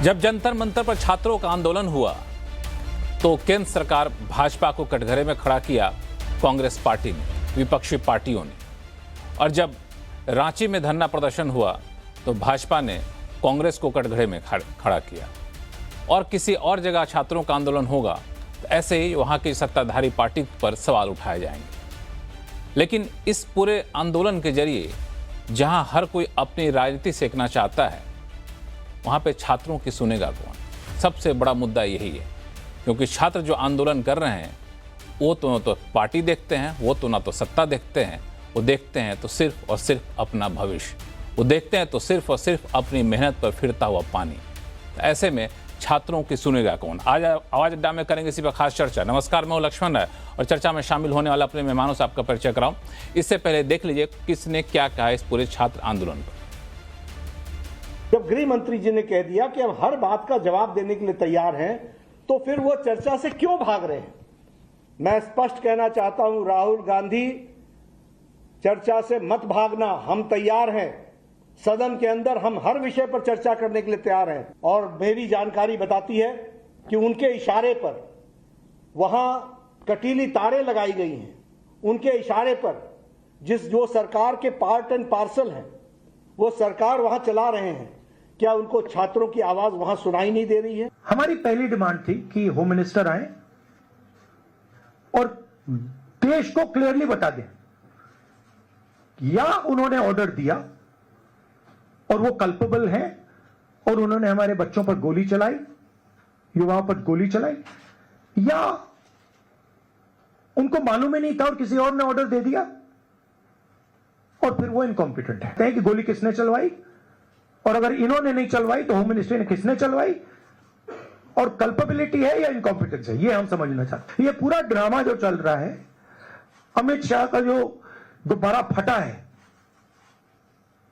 जब जंतर मंतर पर छात्रों का आंदोलन हुआ तो केंद्र सरकार भाजपा को कटघरे में खड़ा किया कांग्रेस पार्टी ने, विपक्षी पार्टियों ने। और जब रांची में धरना प्रदर्शन हुआ तो भाजपा ने कांग्रेस को कटघरे में खड़ा किया। और किसी और जगह छात्रों का आंदोलन होगा तो ऐसे ही वहां की सत्ताधारी पार्टी पर सवाल उठाए जाएंगे। लेकिन इस पूरे आंदोलन के जरिए जहां हर कोई अपनी राजनीति सेकना चाहता है, वहां पे छात्रों की सुनेगा कौन? सबसे बड़ा मुद्दा यही है, क्योंकि छात्र जो आंदोलन कर रहे हैं वो तो न तो पार्टी देखते हैं, वो तो ना तो सत्ता देखते हैं, वो देखते हैं तो सिर्फ और सिर्फ अपना भविष्य, वो देखते हैं तो सिर्फ और सिर्फ अपनी मेहनत पर फिरता हुआ पानी। तो ऐसे में छात्रों की सुनेगा कौन? आज आवाज अड्डा में करेंगे इसी पर खास चर्चा। नमस्कार, मैं हूं लक्ष्मण राय और चर्चा में शामिल होने वाले अपने मेहमानों से आपका परिचय कराऊं। इससे पहले देख लीजिए किसने क्या कहा इस पूरे छात्र आंदोलन पर। जब गृह मंत्री जी ने कह दिया कि हम हर बात का जवाब देने के लिए तैयार हैं, तो फिर वो चर्चा से क्यों भाग रहे हैं? मैं स्पष्ट कहना चाहता हूं, राहुल गांधी, चर्चा से मत भागना, हम तैयार हैं। सदन के अंदर हम हर विषय पर चर्चा करने के लिए तैयार हैं। और मेरी जानकारी बताती है कि उनके इशारे पर वहां कटीली तारें लगाई गई हैं। उनके इशारे पर जो सरकार के पार्ट एंड पार्सल हैं, वो सरकार वहां चला रहे हैं। क्या उनको छात्रों की आवाज वहां सुनाई नहीं दे रही है? हमारी पहली डिमांड थी कि होम मिनिस्टर आए और देश को क्लियरली बता दें, या उन्होंने ऑर्डर दिया और वो कल्पेबल हैं और उन्होंने हमारे बच्चों पर गोली चलाई, युवाओं पर गोली चलाई, या उनको मालूम ही नहीं था और किसी और ने ऑर्डर दे दिया और फिर वो इनकॉम्पिटेंट है कि गोली किसने चलवाई, और अगर इन्होंने नहीं चलवाई तो होम मिनिस्ट्री ने किसने चलवाई, और कल्पेबिलिटी है या इनकॉम्पिटेंस है, ये हम समझना चाहते हैं। ये पूरा ड्रामा जो चल रहा है, अमित शाह का जो गुब्बारा फटा है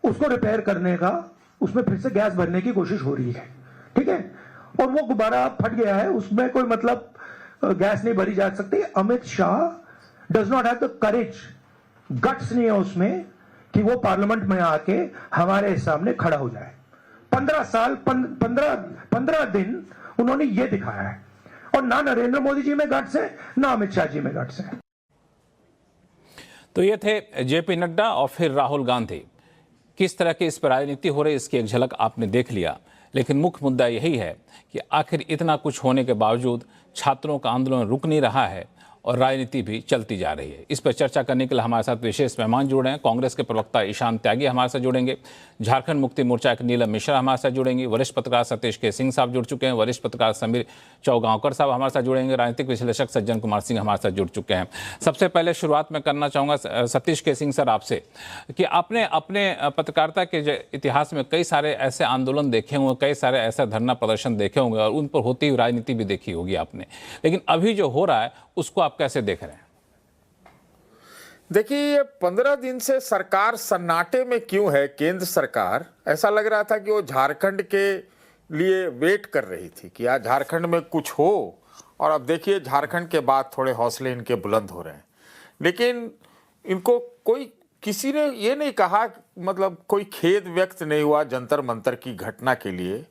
उसको रिपेयर करने का, उसमें फिर से गैस भरने की कोशिश हो रही है, ठीक है, और वो गुब्बारा फट गया है, उसमें कोई मतलब गैस नहीं भरी जा सकती। Amit Shah does not have the courage, guts नहीं है उसमें कि वो पार्लियामेंट में आके हमारे सामने खड़ा हो जाए। 15 साल 15 दिन उन्होंने ये दिखाया है, और ना नरेंद्र मोदी जी में गट्स है, ना अमित शाह जी में गट्स है। तो ये थे जेपी नड्डा और फिर राहुल गांधी। किस तरह की इस पर राजनीति हो रही है इसकी एक झलक आपने देख लिया। लेकिन मुख्य मुद्दा यही है कि आखिर इतना कुछ होने के बावजूद छात्रों का आंदोलन रुक नहीं रहा है और राजनीति भी चलती जा रही है। इस पर चर्चा करने के लिए हमारे साथ विशेष मेहमान जुड़े हैं। कांग्रेस के प्रवक्ता ईशान त्यागी हमारे साथ जुड़ेंगे, झारखंड मुक्ति मोर्चा के नीलम मिश्रा हमारे साथ जुड़ेंगे, वरिष्ठ पत्रकार सतीश के सिंह साहब जुड़ चुके हैं, वरिष्ठ पत्रकार समीर चौगांवकर साहब हमारे साथ जुड़ेंगे, राजनीतिक विश्लेषक सज्जन कुमार सिंह हमारे साथ जुड़ चुके हैं। सबसे पहले शुरुआत में करना चाहूँगा सतीश के सिंह सर आपसे कि आपने अपने पत्रकारिता के इतिहास में कई सारे ऐसे आंदोलन देखे होंगे, कई सारे ऐसे धरना प्रदर्शन देखे होंगे और उन पर होती हुई राजनीति भी देखी होगी आपने, लेकिन अभी जो हो रहा है उसको आप कैसे देख रहे हैं? देखिए, ये 15 दिन से सरकार सन्नाटे में क्यों है? केंद्र सरकार, ऐसा लग रहा था कि वो झारखंड के लिए वेट कर रही थी कि आज झारखंड में कुछ हो, और अब देखिए झारखंड के बाद थोड़े हौसले इनके बुलंद हो रहे हैं। लेकिन इनको किसी ने ये नहीं कहा, मतलब कोई खेद व्यक्त नहीं हुआ जंतर मंतर की घटना के लिए,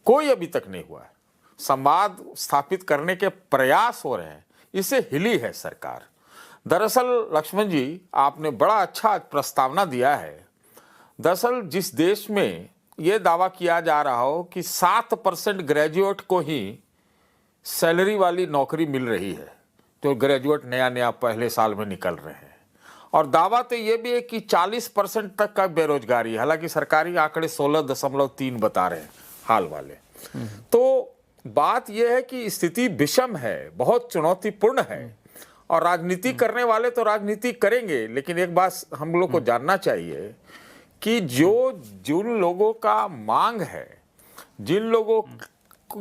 कोई अभी तक नहीं हुआ है। संवाद स्थापित करने के प्रयास हो रहे हैं, इससे हिली है सरकार। दरअसल लक्ष्मण जी, आपने बड़ा अच्छा प्रस्तावना दिया है। दरअसल जिस देश में ये दावा किया जा रहा हो कि 7% ग्रेजुएट को ही सैलरी वाली नौकरी मिल रही है, तो ग्रेजुएट नया पहले साल में निकल रहे हैं, और दावा तो ये भी है कि 40% तक का बेरोजगारी, हालांकि सरकारी आंकड़े 16.3 बता रहे हैं हाल वाले। तो बात यह है कि स्थिति विषम है, बहुत चुनौतीपूर्ण है, और राजनीति करने वाले तो राजनीति करेंगे, लेकिन एक बात हम लोग को जानना चाहिए कि जिन लोगों का मांग है, जिन लोगों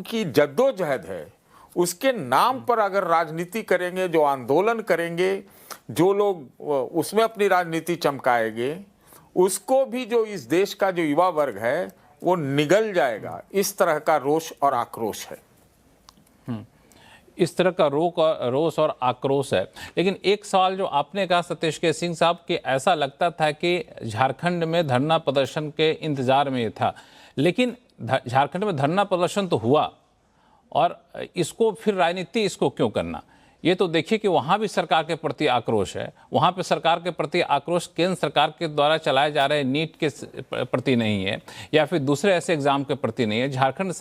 की जद्दोजहद है, उसके नाम पर अगर राजनीति करेंगे, जो आंदोलन करेंगे, जो लोग उसमें अपनी राजनीति चमकाएंगे, उसको भी जो इस देश का जो युवा वर्ग है वो निगल जाएगा। इस तरह का रोष और आक्रोश है। इस तरह का रोष और आक्रोश है। लेकिन एक सवाल जो आपने कहा सतीश के सिंह साहब कि ऐसा लगता था कि झारखंड में धरना प्रदर्शन के इंतजार में था, लेकिन झारखंड में धरना प्रदर्शन तो हुआ, और इसको फिर राजनीति इसको क्यों करना? ये तो देखिए कि वहाँ भी सरकार के प्रति आक्रोश है, वहाँ पे सरकार के प्रति आक्रोश केंद्र सरकार के द्वारा चलाए जा रहे नीट के प्रति नहीं है, या फिर दूसरे ऐसे एग्जाम के प्रति नहीं है। झारखंड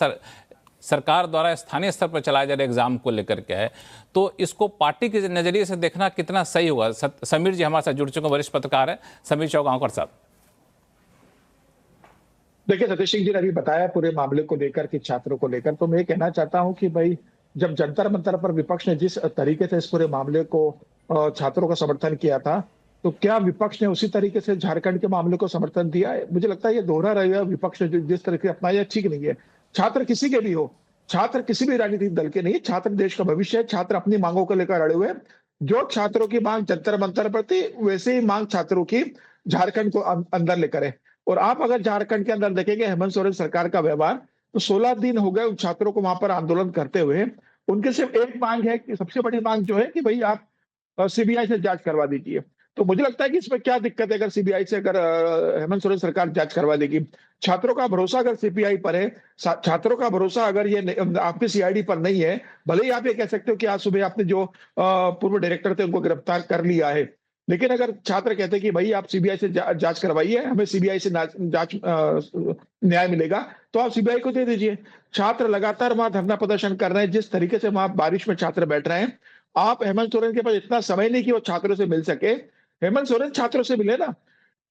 सरकार द्वारा स्थानीय स्तर पर चलाए जा रहे एग्जाम को लेकर के है। तो इसको पार्टी के नजरिए से देखना कितना सही होगा? समीर जी हमारे साथ जुड़ चुके हैं, वरिष्ठ पत्रकार है समीर चौगांवकर साहब। देखिए, सतीश सिंह जी ने अभी बताया पूरे मामले को लेकर कि छात्रों को लेकर, तो मैं ये कहना चाहता हूं कि भाई जब जंतर मंतर पर विपक्ष ने जिस तरीके से इस पूरे मामले को छात्रों का समर्थन किया था, तो क्या विपक्ष ने उसी तरीके से झारखंड के मामले को समर्थन दिया है? मुझे लगता है ये दोहरा रवैया विपक्ष ने जिस तरीके से अपनाया ठीक नहीं है। छात्र किसी के भी हो, छात्र किसी भी राजनीतिक दल के नहीं, छात्र देश का भविष्य है। छात्र अपनी मांगों को लेकर अड़े हुए हैं। जो छात्रों की मांग जंतर मंतर पर थी, वैसे ही मांग छात्रों की झारखंड को अंदर लेकर है। और आप अगर झारखंड के अंदर देखेंगे हेमंत सोरेन सरकार का व्यवहार, तो 16 दिन हो गए उन छात्रों को वहां पर आंदोलन करते हुए। उनके सिर्फ एक मांग है कि सबसे बड़ी मांग जो है कि भाई आप सीबीआई से जांच करवा दीजिए। तो मुझे लगता है कि इसमें क्या दिक्कत है अगर सीबीआई से अगर हेमंत सोरेन सरकार जांच करवा देगी। छात्रों का भरोसा अगर सीबीआई पर है, छात्रों का भरोसा अगर ये आपके सीआईडी पर नहीं है, भले ही आप ये कह सकते हो कि आज सुबह आपने जो पूर्व डायरेक्टर थे उनको गिरफ्तार कर लिया है, लेकिन अगर छात्र कहते हैं कि भाई आप सीबीआई से जांच करवाइए, हमें सीबीआई से जांच न्याय मिलेगा, तो आप सीबीआई को दे दीजिए। छात्र लगातार वहां धरना प्रदर्शन कर रहे हैं, जिस तरीके से वहां बारिश में छात्र बैठ रहे हैं। आप हेमंत सोरेन के पास इतना समय नहीं कि वो छात्रों से मिल सके। हेमंत सोरेन छात्रों से मिले ना,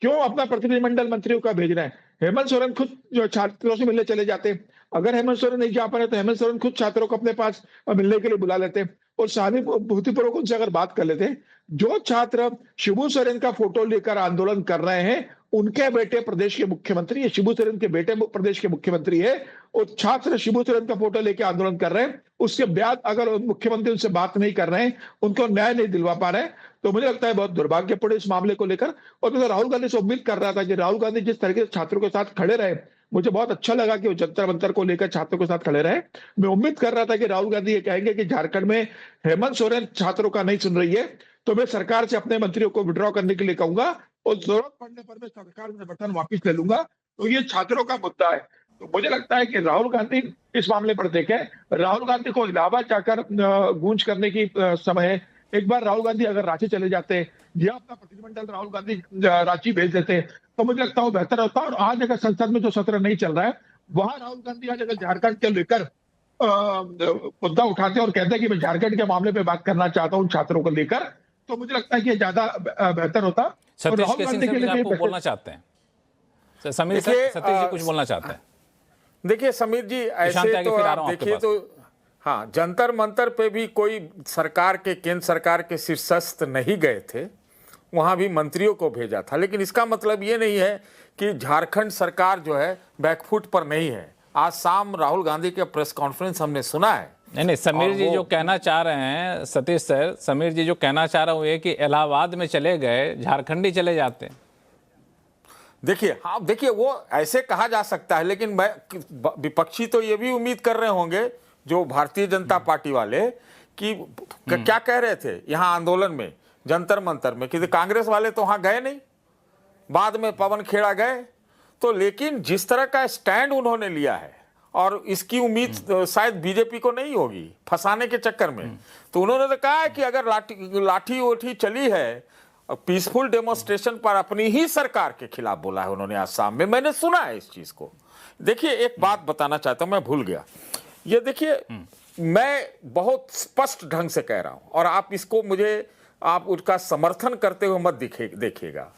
क्यों अपना प्रतिनिधिमंडल मंत्रियों का भेज रहे हैं? हेमंत सोरेन खुद जो छात्रों से मिलने चले जाते। अगर हेमंत सोरेन नहीं जा पा रहे तो हेमंत सोरेन खुद छात्रों को अपने पास मिलने के लिए बुला लेते और सहानुभूतिपूर्वक उनसे अगर बात कर लेते। जो छात्र शिबू सोरेन का फोटो लेकर आंदोलन कर रहे हैं, उनके बेटे प्रदेश के मुख्यमंत्री है, शिबू सोरेन के बेटे प्रदेश के मुख्यमंत्री है, और छात्र शिबू सोरेन का फोटो लेकर आंदोलन कर रहे हैं। उसके बाद अगर मुख्यमंत्री उनसे बात नहीं कर रहे हैं, उनको न्याय नहीं दिलवा पा रहे हैं, तो मुझे लगता है बहुत दुर्भाग्यपूर्ण इस मामले को लेकर। और मैं राहुल गांधी से उम्मीद कर रहा था कि राहुल गांधी जिस तरीके से छात्रों के साथ खड़े रहे, मुझे बहुत अच्छा लगा कि वो जंतर मंतर को लेकर छात्रों के साथ खड़े रहे। मैं उम्मीद कर रहा था कि राहुल गांधी ये कहेंगे कि झारखंड में हेमंत सोरेन छात्रों का नहीं सुन रही है, तो मैं सरकार से अपने मंत्रियों को विड्रॉ करने के लिए कहूंगा और जरूरत पड़ने पर मैं सरकार से बटन वापस ले लूंगा। तो ये छात्रों का मुद्दा है। तो मुझे लगता है कि राहुल गांधी इस मामले पर देखें, राहुल गांधी को इलाहाबाद जाकर गूंज करने की समय है। एक बार राहुल गांधी अगर रांची चले जाते या अपना प्रतिनिधिमंडल राहुल गांधी रांची भेज देते, तो मुझे लगता है बेहतर होता। और आज अगर संसद में जो सत्र नहीं चल रहा है, वहां राहुल गांधी आज अगर झारखंड के लेकर मुद्दा उठाते और कहते हैं कि मैं झारखंड के मामले पे बात करना चाहता हूं छात्रों को लेकर, तो मुझे लगता है कि ज्यादा बेहतर होता। सतीश के लिए आपको बोलना चाहते हैं? समीर सतीश जी कुछ बोलना चाहते हैं? देखिए समीर जी, ऐसे तो आप देखिए तो हाँ, जंतर मंतर पे भी कोई सरकार के, केंद्र सरकार के शीर्षस्थ नहीं गए थे, वहां भी मंत्रियों को भेजा था। लेकिन इसका मतलब ये नहीं है कि झारखंड सरकार जो है बैकफुट पर नहीं है। आज शाम राहुल गांधी के प्रेस कॉन्फ्रेंस हमने सुना है। नहीं, समीर जी जो कहना चाह रहे हैं, सतीश सर, समीर जी जो कहना चाह रहे हैं कि इलाहाबाद में चले गए, झारखंड ही चले जाते। देखिए, हाँ देखिए, वो ऐसे कहा जा सकता है, लेकिन विपक्षी तो ये भी उम्मीद कर रहे होंगे, जो भारतीय जनता पार्टी वाले, कि क्या कह रहे थे यहाँ आंदोलन में, जंतर मंतर में, कि कांग्रेस वाले तो वहां गए नहीं, बाद में पवन खेड़ा गए। तो लेकिन जिस तरह का स्टैंड उन्होंने लिया है, और इसकी उम्मीद शायद बीजेपी को नहीं होगी फंसाने के चक्कर में, तो उन्होंने तो कहा है कि अगर लाठी उठी चली है, पीसफुल डेमोन्स्ट्रेशन पर अपनी ही सरकार के खिलाफ बोला है उन्होंने आज शाम में। मैंने सुना है इस चीज को। देखिए, एक बात बताना चाहता हूं, मैं भूल गया। ये देखिए, मैं बहुत स्पष्ट ढंग से कह रहा हूं, और आप इसको मुझे, आप उसका समर्थन करते हुए मत देखिएगा।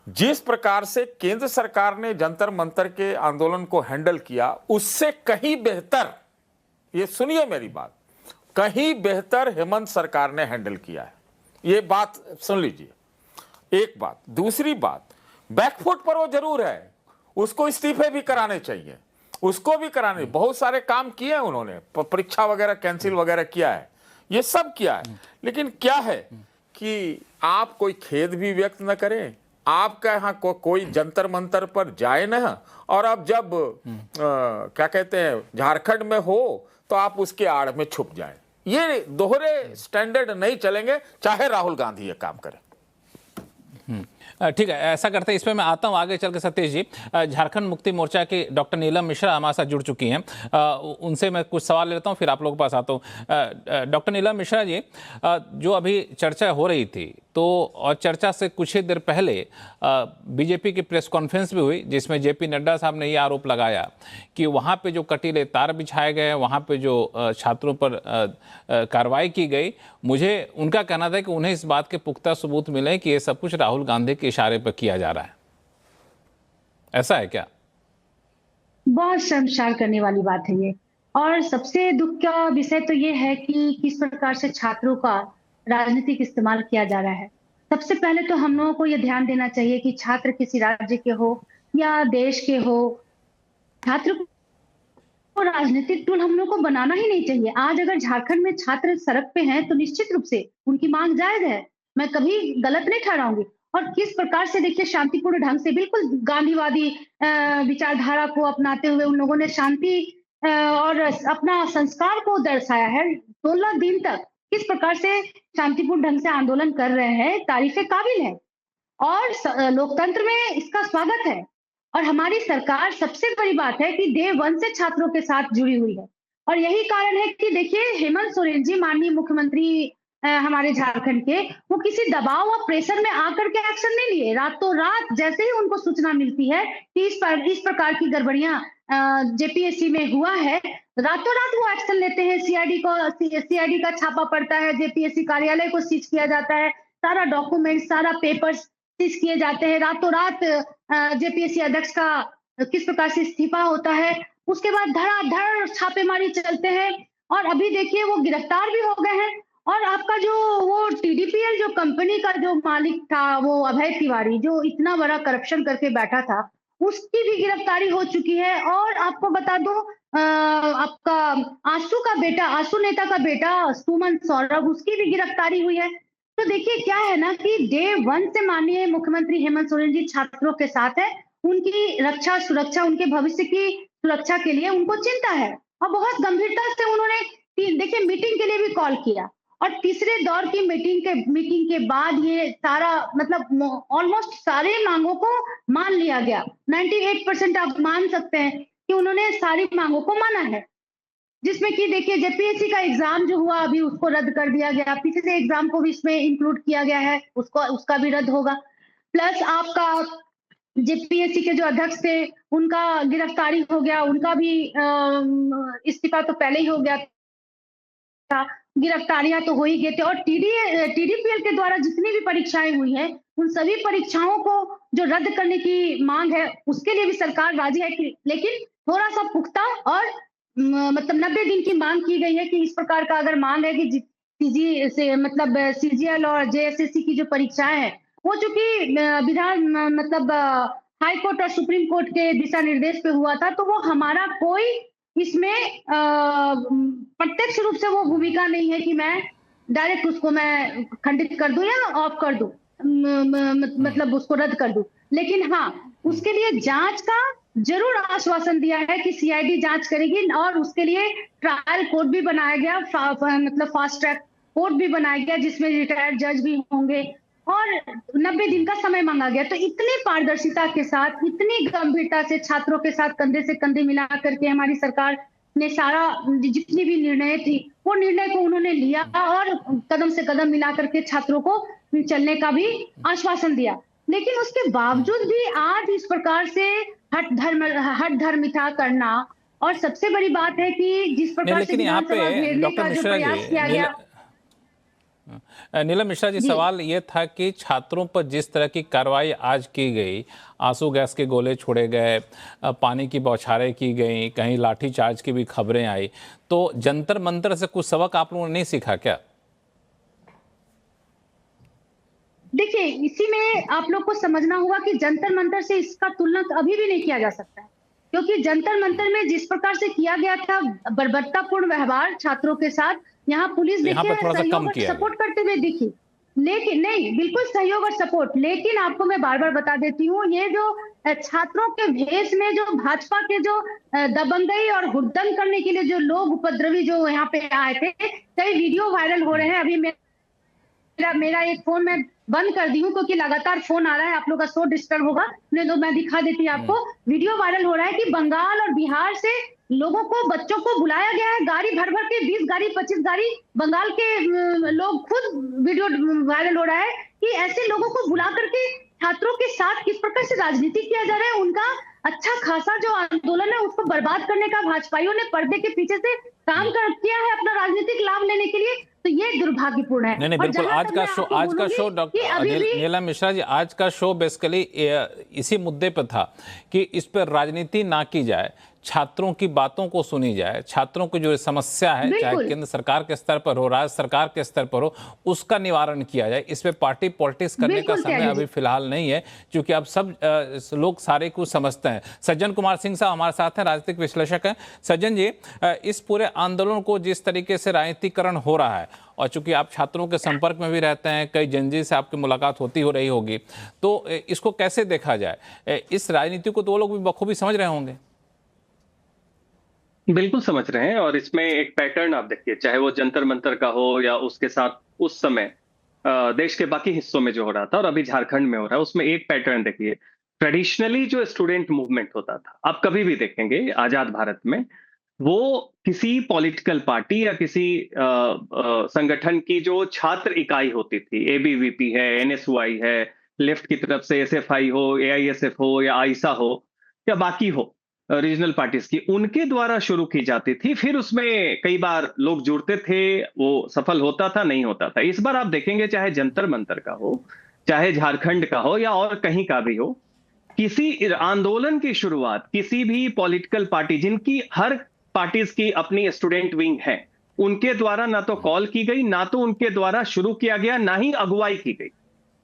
जिस प्रकार से केंद्र सरकार ने जंतर मंतर के आंदोलन को हैंडल किया, उससे कहीं बेहतर, ये सुनिए मेरी बात, कहीं बेहतर हेमंत सरकार ने हैंडल किया है। ये बात सुन लीजिए, एक बात। दूसरी बात, बैकफुट पर वो जरूर है, उसको इस्तीफे भी कराने चाहिए, उसको भी कराने, बहुत सारे काम किए हैं उन्होंने, परीक्षा वगैरह कैंसिल वगैरह किया है, ये सब किया है। लेकिन क्या है कि आप कोई खेद भी व्यक्त न करें, आपका यहाँ कोई जंतर मंतर पर जाए ना, और अब जब क्या कहते हैं झारखंड में हो तो आप उसके आड़ में छुप जाएं। ये दोहरे स्टैंडर्ड नहीं चलेंगे, चाहे राहुल गांधी ये काम करें। ठीक है, ऐसा करते हैं, इसमें मैं आता हूँ आगे चल के। सतीश जी, झारखंड मुक्ति मोर्चा की डॉक्टर नीलम मिश्रा हमारे साथ जुड़ चुकी हैं, उनसे मैं कुछ सवाल लेता हूँ, फिर आप लोगों के पास आता हूँ। डॉक्टर नीलम मिश्रा जी, जो अभी चर्चा हो रही थी, तो और चर्चा से कुछ ही देर पहले बीजेपी की प्रेस कॉन्फ्रेंस भी हुई, जिसमें जेपी नड्डा साहब ने ये आरोप लगाया कि वहाँ पे जो कटीले तार बिछाए गए, वहाँ पे जो छात्रों पर कार्रवाई की गई, मुझे उनका कहना था कि उन्हें इस बात के पुख्ता सबूत मिले कि ये सब कुछ राहुल गांधी के इशारे पर किया जा रहा है। ऐसा है क्या? बहुत शर्मसार करने वाली बात है ये। और सबसे दुख का विषय तो ये है कि किस प्रकार से छात्रों का राजनीतिक इस्तेमाल किया जा रहा है। सबसे पहले तो हम लोगों को ये ध्यान देना चाहिए कि छात्र किसी राज्य के हो या देश के हो, छात्र को राजनीतिक टूल हम लोग को बनाना ही नहीं चाहिए। आज अगर झारखंड में छात्र सड़क पे हैं तो निश्चित रूप से उनकी मांग जायज है, मैं कभी गलत नहीं ठहराऊंगी। और किस प्रकार से देखिए शांतिपूर्ण ढंग से, बिल्कुल गांधीवादी विचारधारा को अपनाते हुए उन लोगों ने शांति और अपना संस्कार को दर्शाया है। 16 दिन तक किस प्रकार से शांतिपूर्ण ढंग से आंदोलन कर रहे हैं, तारीफे काबिल है। और लोकतंत्र में इसका स्वागत है। और हमारी सरकार, सबसे बड़ी बात है कि डे 1 से छात्रों के साथ जुड़ी हुई है। और यही कारण है कि देखिए हेमंत सोरेन जी, माननीय मुख्यमंत्री हमारे झारखंड के, वो किसी दबाव और प्रेशर में आकर के एक्शन नहीं लिए। रातों रात जैसे ही उनको सूचना मिलती है कि इस प्रकार की गड़बड़ियां जेपीएससी में हुआ है, रातों रात वो एक्शन लेते हैं। सीआईडी का छापा पड़ता है, जेपीएससी कार्यालय को सीज किया जाता है, सारा डॉक्यूमेंट, सारा पेपर्स सीज किए जाते हैं। रातों रात जेपीएससी अध्यक्ष का किस प्रकार से इस्तीफा होता है, उसके बाद धड़ाधड़ छापेमारी चलते हैं। और अभी देखिए वो गिरफ्तार भी हो गए हैं। और आपका जो वो टीडीपीएल जो कंपनी का जो मालिक था, वो अभय तिवारी, जो इतना बड़ा करप्शन करके बैठा था, उसकी भी गिरफ्तारी हो चुकी है। और आपको बता दो, आपका आंसू नेता का बेटा सुमन सौरभ, उसकी भी गिरफ्तारी हुई है। तो देखिए क्या है ना कि डे 1 से माननीय मुख्यमंत्री हेमंत सोरेन जी छात्रों के साथ है। उनकी रक्षा, सुरक्षा, उनके भविष्य की सुरक्षा के लिए उनको चिंता है। और बहुत गंभीरता से उन्होंने देखिए मीटिंग के लिए भी कॉल किया। और तीसरे दौर की मीटिंग के बाद ये सारा, मतलब ऑलमोस्ट सारे मांगों को मान लिया गया। 98% आप मान सकते हैं कि उन्होंने सारी मांगों को माना है। जिसमें कि देखिए जेपीएससी का एग्जाम जो हुआ अभी उसको रद्द कर दिया गया, पिछले एग्जाम को भी इसमें इंक्लूड किया गया है, उसका भी रद्द होगा। प्लस आपका जेपीएससी के जो अध्यक्ष थे उनका गिरफ्तारी हो गया, उनका भी इस्तीफा तो पहले ही हो गया था, गिरफ्तारियां तो हो ही गए थे। और टीडीपीएल के द्वारा जितनी भी परीक्षाएं हुई हैं, उन सभी परीक्षाओं को जो रद्द करने की मांग है, उसके लिए भी सरकार राजी है कि, लेकिन थोड़ा सा पुख्ता और मतलब 90 दिन की मांग की गई है कि इस प्रकार का अगर मांग है कि सीजीएल और जेएसएससी की जो परीक्षाएं हैं, वो चूंकि मतलब हाई कोर्ट और सुप्रीम कोर्ट के दिशा निर्देश पे हुआ था, तो वो हमारा कोई इसमें प्रत्यक्ष रूप से वो भूमिका नहीं है कि मैं डायरेक्ट उसको मैं खंडित कर दूं या ऑफ कर दूं, मतलब उसको रद्द कर दूं। लेकिन हाँ, उसके लिए जांच का जरूर आश्वासन दिया है कि सीआईडी जांच करेगी। और उसके लिए ट्रायल कोर्ट भी बनाया गया, मतलब फास्ट ट्रैक कोर्ट भी बनाया गया, जिसमें रिटायर्ड जज भी होंगे। और 90 दिन का समय मांगा गया। तो इतनी पारदर्शिता के साथ, इतनी गंभीरता से छात्रों के साथ कंधे से कंधे मिला करके हमारी सरकार ने सारा जितनी भी निर्णय थी, वो निर्णय को उन्होंने लिया और कदम से कदम मिला करके छात्रों को चलने का भी आश्वासन दिया। लेकिन उसके बावजूद भी आज इस प्रकार से हट धर्मिता करना, और सबसे बड़ी बात है कि जिस प्रकार से विधानसभा घेरने का जो प्रयास किया गया। नीलम मिश्रा जी, सवाल ये था कि छात्रों पर जिस तरह की कार्रवाई आज की गई, आंसू गैस के गोले छोड़े गए, पानी की बौछारें की गई, कहीं लाठीचार्ज की भी खबरें आई, तो जंतर मंतर से कुछ सबक आप लोगों ने नहीं सीखा क्या? देखिए, इसी में आप लोग को समझना होगा कि जंतर मंतर से इसका तुलना अभी भी नहीं किया जा सकता है, क्योंकि जंतर मंतर में जिस प्रकार से किया गया था बर्बरतापूर्ण व्यवहार छात्रों के साथ, यहाँ पुलिस देखिए सहयोग और सपोर्ट करते हुए दिखी। लेकिन नहीं, बिल्कुल सहयोग और सपोर्ट। लेकिन आपको मैं बार बार बता देती हूँ, ये जो छात्रों के भेष में जो भाजपा के जो दबंगई और हुड़दंग करने के लिए जो लोग उपद्रवी जो यहाँ पे आए थे, कई वीडियो वायरल हो रहे हैं। अभी मेरा एक फोन में बंद कर दी हूँ क्योंकि लगातार फोन आ रहा है, आप लोग का शो डिस्टर्ब होगा, नहीं तो मैं दिखा देती आपको। वीडियो वायरल हो रहा है कि बंगाल और बिहार से लोगों को, बच्चों को बुलाया गया है, गाड़ी भर भर के 20 गाड़ी 25 गाड़ी बंगाल के लोग, खुद वीडियो वायरल हो रहा है कि ऐसे लोगों को बुला करके छात्रों के साथ किस प्रकार से राजनीति किया जा रहा है। उनका अच्छा खासा जो आंदोलन है उसको बर्बाद करने का भाजपाइयों ने पर्दे के पीछे से काम किया है अपना राजनीतिक लाभ लेने के लिए, तो ये दुर्भाग्यपूर्ण है। नहीं, बिल्कुल। आज का शो डॉक्टर नीलम मिश्रा जी, आज का शो बेसिकली इसी मुद्दे पर था कि इस पर राजनीति ना की जाए, छात्रों की बातों को सुनी जाए, छात्रों की जो समस्या है चाहे केंद्र सरकार के स्तर पर हो, राज्य सरकार के स्तर पर हो, उसका निवारण किया जाए। इस पे पार्टी पॉलिटिक्स करने का समय अभी फिलहाल नहीं है, क्योंकि अब सब लोग सारे कुछ समझते हैं। सज्जन कुमार सिंह साहब हमारे साथ हैं, राजनीतिक विश्लेषक हैं। सज्जन जी, इस पूरे आंदोलन को जिस तरीके से राजनीतिकरण हो रहा है, और चूंकि आप छात्रों के संपर्क में भी रहते हैं, कई जनजी से आपकी मुलाकात होती हो रही होगी, तो इसको कैसे देखा जाए? इस राजनीति को तो वो लोग भी बखूबी समझ रहे होंगे। बिल्कुल समझ रहे हैं, और इसमें एक पैटर्न आप देखिए, चाहे वो जंतर मंतर का हो या उसके साथ उस समय देश के बाकी हिस्सों में जो हो रहा था और अभी झारखंड में हो रहा है, उसमें एक पैटर्न देखिए। ट्रेडिशनली जो स्टूडेंट मूवमेंट होता था, आप कभी भी देखेंगे आजाद भारत में, वो किसी पॉलिटिकल पार्टी या किसी संगठन की जो छात्र इकाई होती थी, एबीवीपी है, एनएसयूआई है, लेफ्ट की तरफ से एसएफआई हो, एआईएसएफ हो या आईसा हो या बाकी हो रीजनल पार्टीज की, उनके द्वारा शुरू की जाती थी। फिर उसमें कई बार लोग जुड़ते थे, वो सफल होता था, नहीं होता था। इस बार आप देखेंगे, चाहे जंतर मंतर का हो, चाहे झारखंड का हो या और कहीं का भी हो, किसी आंदोलन की शुरुआत किसी भी पॉलिटिकल पार्टी, जिनकी हर पार्टीज की अपनी स्टूडेंट विंग है, उनके द्वारा ना तो कॉल की गई, ना तो उनके द्वारा शुरू किया गया, ना ही अगुवाई की गई।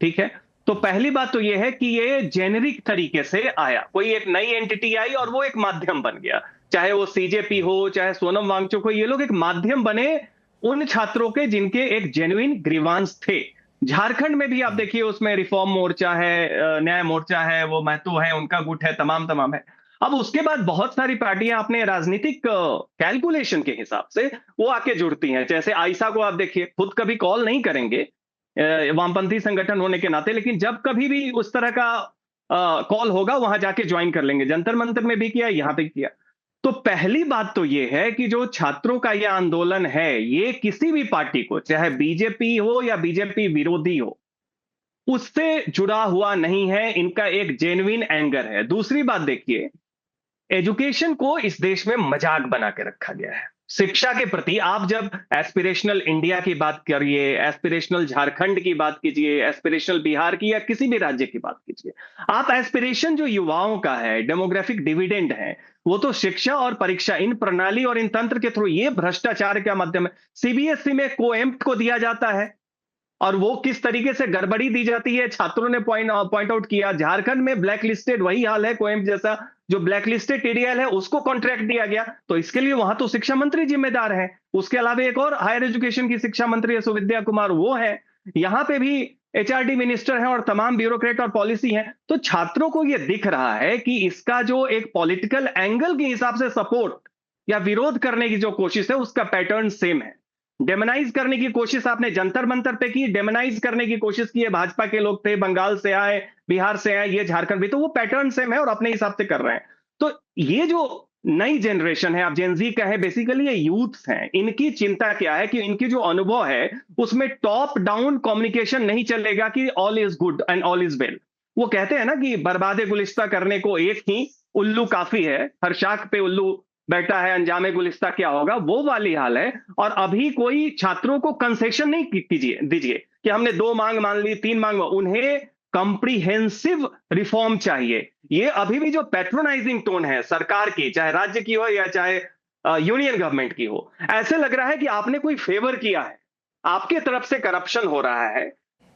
ठीक है, तो पहली बात तो यह है कि ये जेनेरिक तरीके से आया, कोई एक नई एंटिटी आई और वो एक माध्यम बन गया। चाहे वो सीजेपी हो, चाहे सोनम वांगचुक हो, ये लोग एक माध्यम बने उन छात्रों के जिनके एक जेन्युइन ग्रीवांस थे। झारखंड में भी आप देखिए, उसमें रिफॉर्म मोर्चा है, न्याय मोर्चा है, वो महतो है, उनका गुट है, तमाम है। अब उसके बाद बहुत सारी पार्टियां अपने राजनीतिक कैलकुलेशन के हिसाब से वो आके जुड़ती हैं। जैसे आईसा को आप देखिए, खुद कभी कॉल नहीं करेंगे वामपंथी संगठन होने के नाते, लेकिन जब कभी भी उस तरह का कॉल होगा वहां जाके ज्वाइन कर लेंगे। जंतर मंतर में भी किया, यहां पे किया। तो पहली बात तो ये है कि जो छात्रों का ये आंदोलन है, ये किसी भी पार्टी को, चाहे बीजेपी हो या बीजेपी विरोधी हो, उससे जुड़ा हुआ नहीं है। इनका एक जेन्युइन एंगर है। दूसरी बात देखिए, एजुकेशन को इस देश में मजाक बना के रखा गया है। शिक्षा के प्रति आप जब एस्पिरेशनल इंडिया की बात करिए, एस्पिरेशनल झारखंड की बात कीजिए, एस्पिरेशनल बिहार की या किसी भी राज्य की बात कीजिए, आप एस्पिरेशन जो युवाओं का है, डेमोग्राफिक डिविडेंड है, वो तो शिक्षा और परीक्षा, इन प्रणाली और इन तंत्र के थ्रू, ये भ्रष्टाचार का माध्यम है। सीबीएसई में कोएम्प्ट को दिया जाता है और वो किस तरीके से गड़बड़ी दी जाती है, छात्रों ने पॉइंट आउट किया। झारखंड में ब्लैक लिस्टेड वही हाल है, कोएम्प्ट जैसा जो ब्लैक लिस्टेड टीडीएल है, उसको कॉन्ट्रैक्ट दिया गया। तो इसके लिए वहां तो शिक्षा मंत्री जिम्मेदार है। उसके अलावा एक और हायर एजुकेशन की शिक्षा मंत्री है, सुविद्या कुमार, वो है। यहां पे भी एचआरडी मिनिस्टर है और तमाम ब्यूरोक्रेट और पॉलिसी है। तो छात्रों को यह दिख रहा है कि इसका जो एक पॉलिटिकल एंगल के हिसाब से सपोर्ट या विरोध करने की जो कोशिश है, उसका पैटर्न सेम है। डेमोनाइज करने की कोशिश आपने जंतर मंतर पे की, डेमोनाइज करने की कोशिश की है, भाजपा के लोग थे, बंगाल से आए, बिहार से आए, ये झारखंड भी, तो वो पैटर्न सेम है और अपने हिसाब से कर रहे हैं। तो ये जो नई जनरेशन है, आप जेनजी का है, बेसिकली ये यूथ्स हैं। इनकी चिंता क्या है कि इनकी जो अनुभव है उसमें टॉप डाउन कम्युनिकेशन नहीं चलेगा कि all is good and all is well. वो कहते हैं ना कि बर्बादे गुलिस्ता करने को एक ही उल्लू काफी है, हर शाख पे उल्लू बैठा है, अंजामे गुलिस्ता क्या होगा, वो वाली हाल है। और अभी कोई छात्रों को कंसेशन नहीं दीजिए कि हमने 2 मांग मान ली, 3 मांग, उन्हें कंप्रीहेंसिव रिफॉर्म चाहिए। ये अभी भी जो पैट्रोनाइजिंग टोन है सरकार की, चाहे राज्य की हो या चाहे यूनियन गवर्नमेंट की हो, ऐसे लग रहा है कि आपने कोई फेवर किया है, आपके तरफ से करप्शन हो रहा है,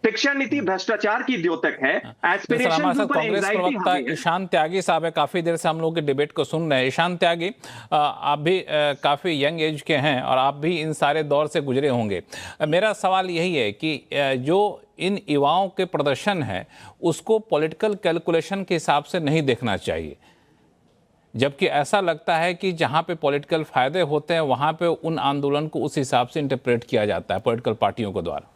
शिक्षा नीति भ्रष्टाचार की द्योतक है। हमारे साथ कांग्रेस प्रवक्ता ईशान त्यागी साहब है, काफी देर से हम लोग के डिबेट को सुन रहे हैं। ईशान त्यागी, आप भी काफी यंग एज के हैं और आप भी इन सारे दौर से गुजरे होंगे। मेरा सवाल यही है कि जो इन युवाओं के प्रदर्शन है, उसको पॉलिटिकल कैलकुलेशन के हिसाब से नहीं देखना चाहिए, जबकि ऐसा लगता है कि जहां पे पॉलिटिकल फायदे होते हैं वहां पे उन आंदोलन को उस हिसाब से इंटरप्रेट किया जाता है पॉलिटिकल पार्टियों के द्वारा।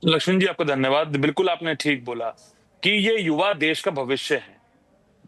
लक्ष्मण जी, आपका धन्यवाद। बिल्कुल आपने ठीक बोला कि ये युवा देश का भविष्य है।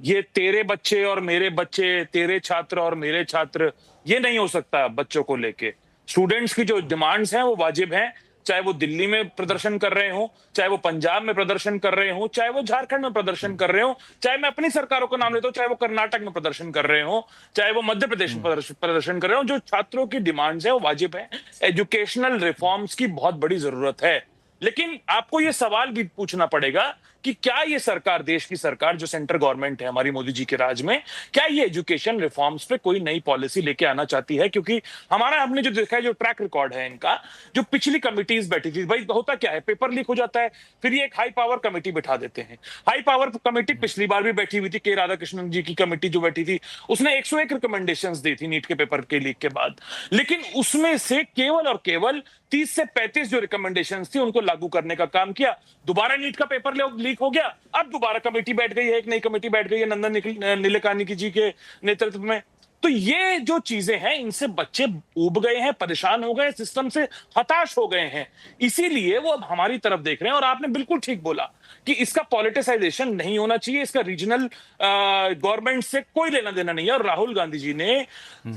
ये तेरे बच्चे और मेरे बच्चे, तेरे छात्र और मेरे छात्र, ये नहीं हो सकता बच्चों को लेके। स्टूडेंट्स की जो डिमांड्स हैं वो वाजिब हैं, चाहे वो दिल्ली में प्रदर्शन कर रहे हो, चाहे वो पंजाब में प्रदर्शन कर रहे हो, चाहे वो झारखंड में प्रदर्शन कर रहे हो, चाहे मैं अपनी सरकारों का नाम लेता हूं, चाहे वो कर्नाटक में प्रदर्शन कर रहे हो, चाहे वो मध्य प्रदेश में प्रदर्शन कर रहे हो। जो छात्रों की डिमांड्स है वो वाजिब है। एजुकेशनल रिफॉर्म्स की बहुत बड़ी जरूरत है, लेकिन आपको ये सवाल भी पूछना पड़ेगा कि क्या ये सरकार, देश की सरकार जो सेंटर गवर्नमेंट है हमारी मोदी जी के राज में, क्या ये एजुकेशन रिफॉर्म्स पे कोई नई पॉलिसी लेके आना चाहती है? क्योंकि हमने जो देखा है, जो ट्रैक रिकॉर्ड है इनका, जो पिछली कमिटीज बैठी थी, भाई होता क्या है, पेपर लीक हो जाता है, फिर ये एक हाई पावर कमेटी बिठा देते हैं। हाई पावर कमेटी पिछली बार भी बैठी हुई थी, के राधाकृष्णन जी की कमेटी जो बैठी थी, उसने 101 रिकमेंडेशंस दी थी नीट के पेपर के लीक के बाद, लेकिन उसमें से केवल और केवल 30 से 35 जो रिकमेंडेशंस थी उनको लागू करने का काम किया। दोबारा नीट का पेपर लीक हो गया, अब दोबारा कमेटी बैठ गई है, एक नई कमेटी बैठ गई है नंदन नीलेकानी जी के नेतृत्व में। तो ये जो चीजें हैं, इनसे बच्चे उब गए हैं, परेशान हो गए, सिस्टम से हताश हो गए हैं, इसीलिए वो अब हमारी तरफ देख रहे हैं। और आपने बिल्कुल ठीक बोला कि इसका पॉलिटिसाइजेशन नहीं होना चाहिए, इसका रीजनल गवर्नमेंट से कोई लेना देना नहीं है। और राहुल गांधी जी ने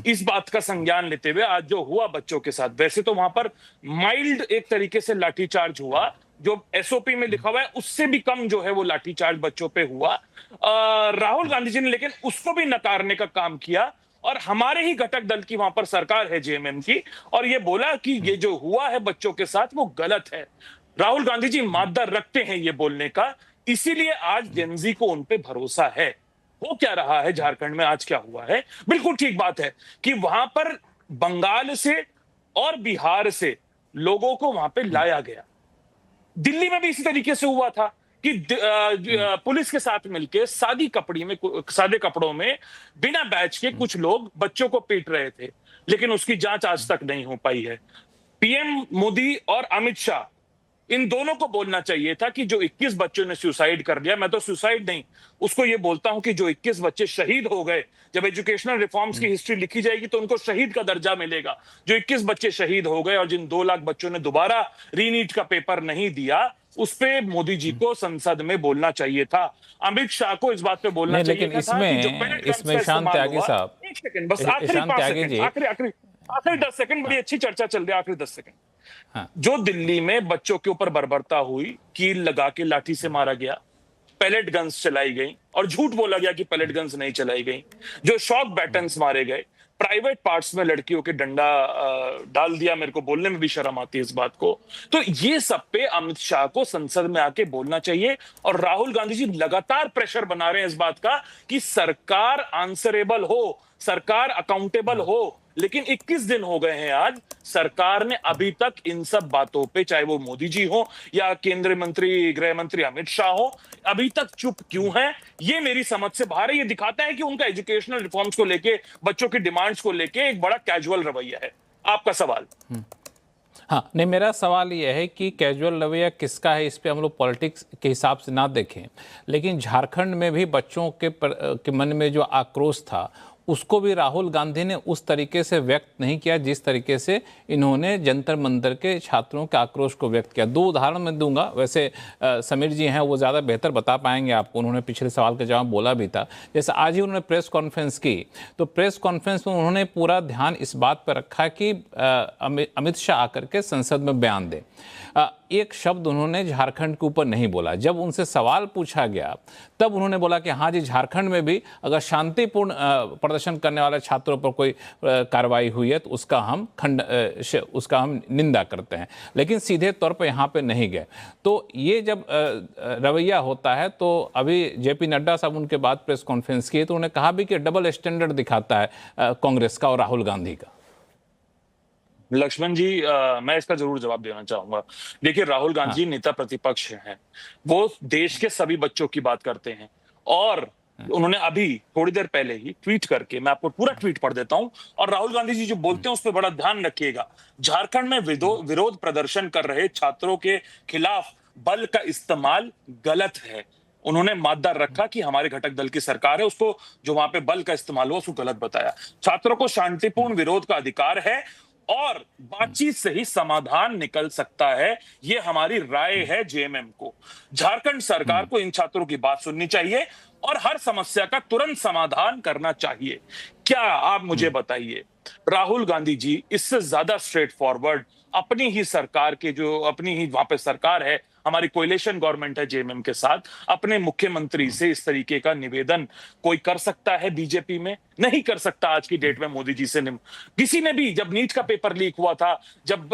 इस बात का संज्ञान लेते हुए आज जो हुआ बच्चों के साथ, वैसे तो वहां पर माइल्ड एक तरीके से लाठीचार्ज हुआ, जो एसओपी में लिखा हुआ है उससे भी कम जो है वो लाठीचार्ज बच्चों पे हुआ। राहुल गांधी जी ने लेकिन उसको भी नकारने का काम किया, और हमारे ही घटक दल की वहां पर सरकार है जेएमएम की, और ये बोला कि ये जो हुआ है बच्चों के साथ वो गलत है। राहुल गांधी जी मादा रखते हैं ये बोलने का, इसीलिए आज जेनजी को उन पे भरोसा है। हो क्या रहा है झारखंड में, आज क्या हुआ है, बिल्कुल ठीक बात है कि वहां पर बंगाल से और बिहार से लोगों को वहां पे लाया गया। दिल्ली में भी इसी तरीके से हुआ था कि पुलिस के साथ मिलकर सादे कपड़ों में बिना बैच के कुछ लोग बच्चों को पीट रहे थे, लेकिन उसकी जांच आज तक नहीं हो पाई है। पीएम मोदी और अमित शाह, इन दोनों को बोलना चाहिए था कि जो 21 बच्चों ने सुसाइड कर लिया, मैं तो सुसाइड नहीं, उसको ये बोलता हूं कि जो 21 बच्चे शहीद हो गए, जब एजुकेशनल रिफॉर्म्स की हिस्ट्री लिखी जाएगी तो उनको शहीद का दर्जा मिलेगा। जो 21 बच्चे शहीद हो गए और जिन 2 लाख बच्चों ने दोबारा रीनीट का पेपर नहीं दिया, उस पे मोदी जी को संसद में बोलना चाहिए था। अमित शाह को इस बात पे बोलना चाहिए लेकिन था कि जो पेलेट गन्स का इसमें शांत इस्तेमाल त्यागी हुआ, साहब, एक सेकंड बस, आखिरी 5 सेकंड, आखिरी 10 सेकंड, बड़ी अच्छी चर्चा चल रही है, आखिरी 10 सेकंड। हाँ। जो दिल्ली में बच्चों के ऊपर बर्बरता हुई, कील लगा के लाठी से मारा गया, पैलेट गन्स चलाई गई और झूठ बोला गया कि पैलेट गन्स नहीं चलाई गई, जो शॉक बैटन्स मारे गए, प्राइवेट पार्ट्स में लड़कियों के डंडा डाल दिया, मेरे को बोलने में भी शर्म आती है इस बात को। तो ये सब पे अमित शाह को संसद में आके बोलना चाहिए, और राहुल गांधी जी लगातार प्रेशर बना रहे हैं इस बात का कि सरकार आंसरेबल हो, सरकार अकाउंटेबल हो, लेकिन 21 दिन हो गए हैं आज, सरकार ने अभी तक इन सब बातों पे, चाहे वो मोदी जी हो या केंद्रीय मंत्री गृह मंत्री अमित शाह हो, अभी तक चुप क्यों है, ये मेरी समझ से बाहर है। ये दिखाता है कि उनका एजुकेशनल रिफॉर्म्स को लेके, बच्चों की डिमांड्स को लेके एक बड़ा कैजुअल रवैया है। आपका सवाल? हाँ, नहीं, मेरा सवाल यह है कि कैजुअल रवैया किसका है, इस पे हम लोग पॉलिटिक्स के हिसाब से ना देखें, लेकिन झारखंड में भी बच्चों के मन में जो आक्रोश था उसको भी राहुल गांधी ने उस तरीके से व्यक्त नहीं किया जिस तरीके से इन्होंने जंतर मंतर के छात्रों के आक्रोश को व्यक्त किया। 2 उदाहरण मैं दूंगा, वैसे समीर जी हैं वो ज़्यादा बेहतर बता पाएंगे आपको, उन्होंने पिछले सवाल का जवाब बोला भी था। जैसे आज ही उन्होंने प्रेस कॉन्फ्रेंस की, तो प्रेस कॉन्फ्रेंस में उन्होंने पूरा ध्यान इस बात पर रखा कि अमित शाह आकर के संसद में बयान दें। एक शब्द उन्होंने झारखंड के ऊपर नहीं बोला। जब उनसे सवाल पूछा गया तब उन्होंने बोला कि हाँ जी, झारखंड में भी अगर शांतिपूर्ण प्रदर्शन करने वाले छात्रों पर कोई कार्रवाई हुई है तो उसका हम निंदा करते हैं, लेकिन सीधे तौर पर यहाँ पे नहीं गए। तो ये जब रवैया होता है, तो अभी जेपी नड्डा साहब उनके बाद प्रेस कॉन्फ्रेंस की तो उन्होंने कहा भी कि डबल स्टैंडर्ड दिखाता है कांग्रेस का और राहुल गांधी का। लक्ष्मण जी, मैं इसका जरूर जवाब देना चाहूंगा। देखिए, राहुल गांधी नेता प्रतिपक्ष हैं, वो देश के सभी बच्चों की बात करते हैं, और उन्होंने अभी थोड़ी देर पहले ही ट्वीट करके, मैं आपको पूरा ट्वीट पढ़ देता हूं, और राहुल गांधी जी जो बोलते हैं उस पर बड़ा ध्यान रखिएगा। झारखंड में विरोध प्रदर्शन कर रहे छात्रों के खिलाफ बल का इस्तेमाल गलत है। उन्होंने मादा रखा कि हमारे घटक दल की सरकार है, उसको जो वहां पे बल का इस्तेमाल हुआ उसको गलत बताया। छात्रों को शांतिपूर्ण विरोध का अधिकार है, और बातचीत से ही समाधान निकल सकता है। ये हमारी राय है जेएमएम को। झारखंड सरकार को इन छात्रों की बात सुननी चाहिए और हर समस्या का तुरंत समाधान करना चाहिए। क्या आप मुझे बताइए, राहुल गांधी जी इससे ज्यादा स्ट्रेट फॉरवर्ड अपनी ही सरकार के जो अपनी ही वहां पे सरकार है, हमारी कोएलिशन गवर्नमेंट है जेएमएम के साथ, अपने मुख्यमंत्री से इस तरीके का निवेदन कोई कर सकता है बीजेपी में? नहीं कर सकता। आज की डेट में मोदी जी से किसी ने भी, जब नीट का पेपर लीक हुआ था, जब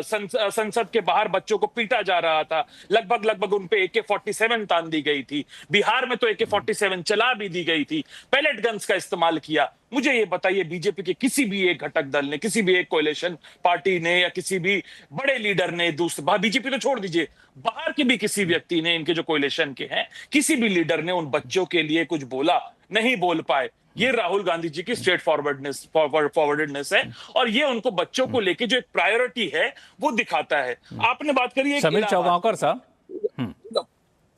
संसद के बाहर बच्चों को पीटा जा रहा था, लगभग उन पे AK-47 तान दी गई थी। बिहार में तो AK-47 चला भी दी गई थी, पैलेट गन्स का इस्तेमाल किया। मुझे ये बताइए, बीजेपी के किसी भी एक घटक दल ने, किसी भी एक कोएलिशन पार्टी ने या किसी भी बड़े लीडर ने, दूसरे बीजेपी तो छोड़ दीजिए, बाहर के भी किसी व्यक्ति ने, इनके जो कोएलिशन के हैं, किसी भी लीडर ने उन बच्चों के लिए कुछ बोला? नहीं बोल पाए। ये राहुल गांधी जी की स्ट्रेट फॉरवर्डेडनेस है और ये उनको बच्चों को लेके जो एक प्रायोरिटी है वो दिखाता है। आपने बात करी समीर चौगांवकर साहब,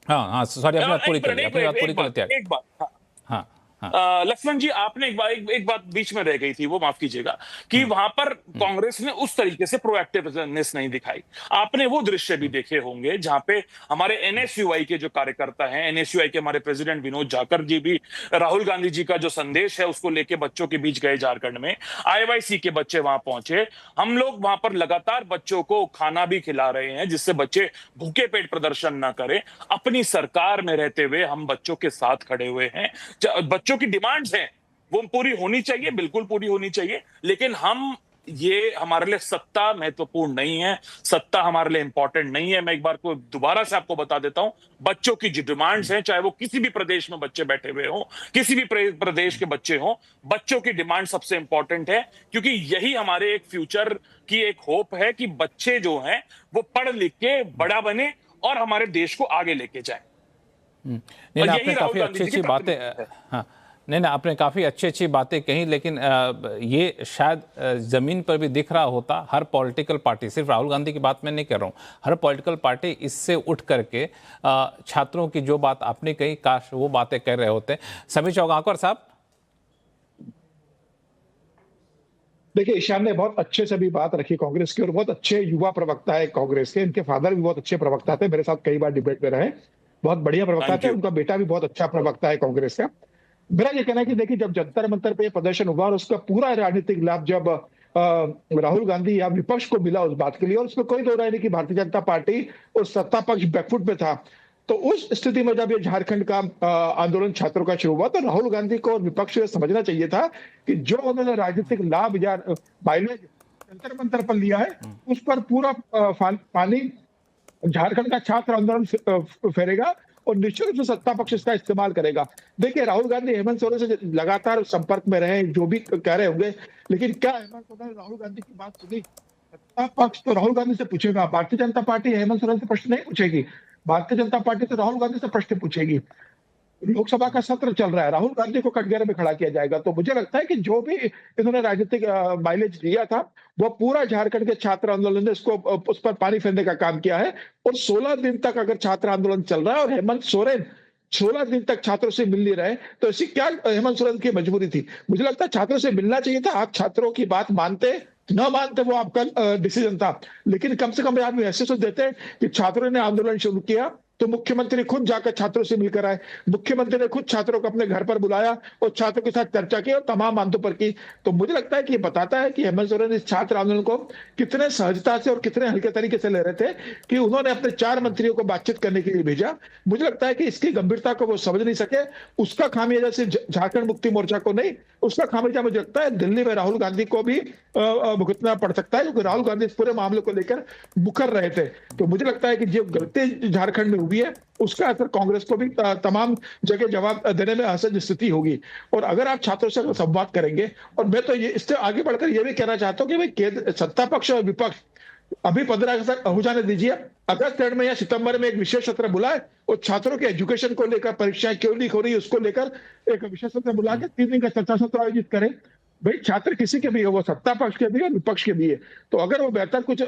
हाँ सॉरी, अपनी बात पूरी करिए, अपनी बात पूरी करिए। एक बात, हाँ लक्ष्मण जी, आपने एक बात बीच में रह गई थी, वो माफ कीजिएगा, कि वहां पर कांग्रेस ने उस तरीके से प्रोएक्टिवनेस नहीं दिखाई। आपने वो दृश्य भी देखे होंगे जहां पे हमारे एनएसयूआई के जो कार्यकर्ता हैं, एनएसयूआई के हमारे प्रेसिडेंट विनोद जाकर जी भी राहुल गांधी जी का जो संदेश है उसको लेके बच्चों के बीच गए झारखंड में। आईवाईसी के बच्चे वहां पहुंचे। हम लोग वहां पर लगातार बच्चों को खाना भी खिला रहे हैं जिससे बच्चे भूखे पेट प्रदर्शन ना करें। अपनी सरकार में रहते हुए हम बच्चों के साथ खड़े हुए हैं। बच्चों की डिमांड्स हैं वो पूरी होनी चाहिए, बिल्कुल पूरी होनी चाहिए, लेकिन ये हमारे लिए सत्ता महत्वपूर्ण नहीं है, सत्ता हमारे लिए इंपॉर्टेंट नहीं है। मैं एक बार को दोबारा से आपको बता देता हूं, बच्चों की जो डिमांड्स हैं, चाहे वो किसी भी प्रदेश में बच्चे बैठे हुए हों, किसी भी प्रदेश के बच्चे हों, बच्चों की डिमांड सबसे इंपॉर्टेंट है, क्योंकि यही हमारे एक फ्यूचर की एक होप है कि बच्चे जो हैं वो पढ़ लिख के बड़ा बने और हमारे देश को आगे लेके जाए। नहीं, आपने काफी अच्छी बातें, हाँ नहीं, आपने काफी अच्छी बातें कही, लेकिन ये शायद जमीन पर भी दिख रहा होता हर पॉलिटिकल पार्टी, सिर्फ राहुल गांधी की बात मैं नहीं कर रहा हूँ, हर पॉलिटिकल पार्टी इससे उठ करके छात्रों की जो बात आपने कही, काश वो बातें कर रहे होते। समीर चौगांवकर साहब, देखिए, ईशान ने बहुत अच्छे से भी बात रखी कांग्रेस की, और बहुत अच्छे युवा प्रवक्ता है कांग्रेस के। इनके फादर भी बहुत अच्छे प्रवक्ता थे, मेरे साथ कई बार डिबेट में रहे, बहुत बढ़िया प्रवक्ता थे। उनका बेटा भी बहुत अच्छा प्रवक्ता है कांग्रेस का। मेरा ये कहना है कि देखिए, जब जंतर मंतर पे प्रदर्शन हुआ और उसका पूरा राजनीतिक लाभ जब राहुल गांधी या विपक्ष को मिला उस बात के लिए, और उसमें कोई दो राय नहीं कि भारतीय जनता पार्टी और सत्ता पक्ष बैकफुट पे था, तो उस स्थिति में जब ये झारखंड का आंदोलन छात्रों का शुरू हुआ, तो राहुल गांधी को और विपक्ष को समझना चाहिए था कि जो उन्होंने राजनीतिक लाभ या माइलेज जंतर मंतर पर लिया है, उस पर पूरा पानी झारखंड का छात्र आंदोलन फेरेगा और निश्चित रूप से सत्ता पक्ष इसका इस्तेमाल करेगा। देखिए, राहुल गांधी हेमंत सोरेन से लगातार संपर्क में रहे, जो भी कह रहे होंगे, लेकिन क्या हेमंत सोरेन ने राहुल गांधी की बात सुनी? सत्ता पक्ष तो राहुल गांधी से पूछेगा, भारतीय जनता पार्टी हेमंत सोरेन से प्रश्न नहीं पूछेगी। भारतीय जनता पार्टी तो राहुल गांधी से प्रश्न पूछेगी। लोकसभा का सत्र चल रहा है, राहुल गांधी को कटघरे में खड़ा किया जाएगा। तो मुझे लगता है कि जो भी इन्होंने राजनीतिक माइलेज दिया था, वो पूरा झारखंड के छात्र आंदोलन ने उस पर पानी फेरने का काम किया है। और 16 दिन तक अगर छात्र आंदोलन चल रहा है और हेमंत सोरेन 16 दिन तक छात्रों से मिल नहीं रहे, तो ऐसी क्या हेमंत सोरेन की मजबूरी थी? मुझे लगता है छात्रों से मिलना चाहिए था। आप छात्रों की बात मानते न मानते वो आपका डिसीजन था, लेकिन कम से कम आप महसूस देते कि छात्रों ने आंदोलन शुरू किया तो मुख्यमंत्री खुद जाकर छात्रों से मिलकर आए। मुख्यमंत्री ने खुद छात्रों को अपने घर पर बुलाया और छात्रों के साथ चर्चा की और तमाम मांगों पर की। तो मुझे लगता है कि ये बताता है कि हेमंत सोरेन इस छात्र आंदोलन को कितने सहजता से और कितने हल्के तरीके से ले रहे थे कि उन्होंने अपने 4 मंत्रियों को बातचीत करने के लिए भेजा। मुझे लगता है कि इसकी गंभीरता को वो समझ नहीं सके। उसका खामियाजा सिर्फ झारखंड मुक्ति मोर्चा को नहीं, उसका खामियाजा मुझे लगता है दिल्ली में राहुल गांधी को भी भुगतना पड़ सकता है, क्योंकि राहुल गांधी इस पूरे मामले को लेकर मुकर रहे थे। तो मुझे लगता है कि जो गलती झारखंड में हुई है उसका असर कांग्रेस को भी तमाम जगह जवाब देने में असहज स्थिति होगी। और अगर आप छात्रों से संवाद करेंगे, और मैं तो ये इससे आगे बढ़कर ये भी कहना चाहता हूं कि भाई सत्ता पक्ष और विपक्ष अभी 15 अगस्त हो जाने दीजिए, अगस्त एंड में या सितंबर में एक विशेष सत्र बुलाए और छात्रों के एजुकेशन को लेकर, परीक्षाएं क्यों लीक हो रही है उसको लेकर एक विशेष सत्र बुला के 3 दिन का चर्चा सत्र आयोजित करें। भाई छात्र किसी के भी हो, वो सत्ता पक्ष के भी है, विपक्ष के भी है। तो अगर वो बेहतर कुछ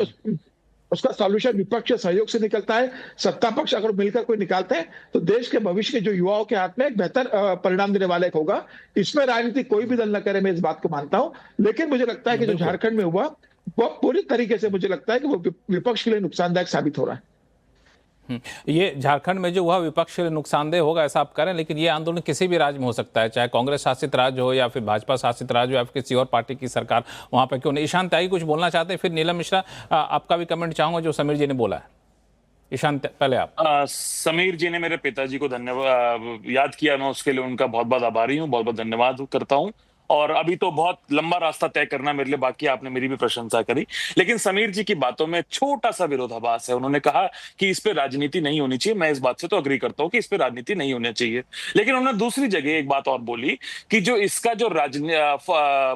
उसका सॉल्यूशन विपक्ष के सहयोग से निकलता है, सत्ता पक्ष अगर मिलकर कोई निकालते हैं, तो देश के भविष्य के जो युवाओं के हाथ में एक बेहतर परिणाम देने वाला होगा। इसमें राजनीति कोई भी दल न करे, मैं इस बात को मानता हूं। लेकिन मुझे लगता है कि जो झारखंड में हुआ वो पूरी तरीके से मुझे लगता है कि वो विपक्ष के लिए नुकसानदायक साबित हो रहा है। ये झारखंड में जो हुआ विपक्ष के लिए नुकसानदेह होगा ऐसा आप करें, लेकिन ये आंदोलन किसी भी राज्य में हो सकता है, चाहे कांग्रेस शासित राज्य हो या फिर भाजपा शासित राज्य हो या फिर किसी और पार्टी की सरकार वहां पर क्यों नहीं। ईशान त्यागी कुछ बोलना चाहते हैं, फिर नीलम मिश्रा आपका भी कमेंट चाहूंगा जो समीर जी ने बोला है। ईशान पहले आप। समीर जी ने मेरे पिताजी को धन्यवाद याद किया, मैं उसके लिए उनका बहुत बहुत आभारी हूँ, बहुत बहुत धन्यवाद करता हूँ। और अभी तो बहुत लंबा रास्ता तय करना मेरे लिए बाकी, आपने मेरी भी प्रशंसा करी, लेकिन समीर जी की बातों में छोटा सा विरोधाभास है। उन्होंने कहा कि इस पे राजनीति नहीं होनी चाहिए, मैं इस बात से तो अग्री करता हूँ कि इस पे राजनीति नहीं होनी चाहिए, लेकिन उन्होंने दूसरी जगह एक बात और बोली कि जो इसका जो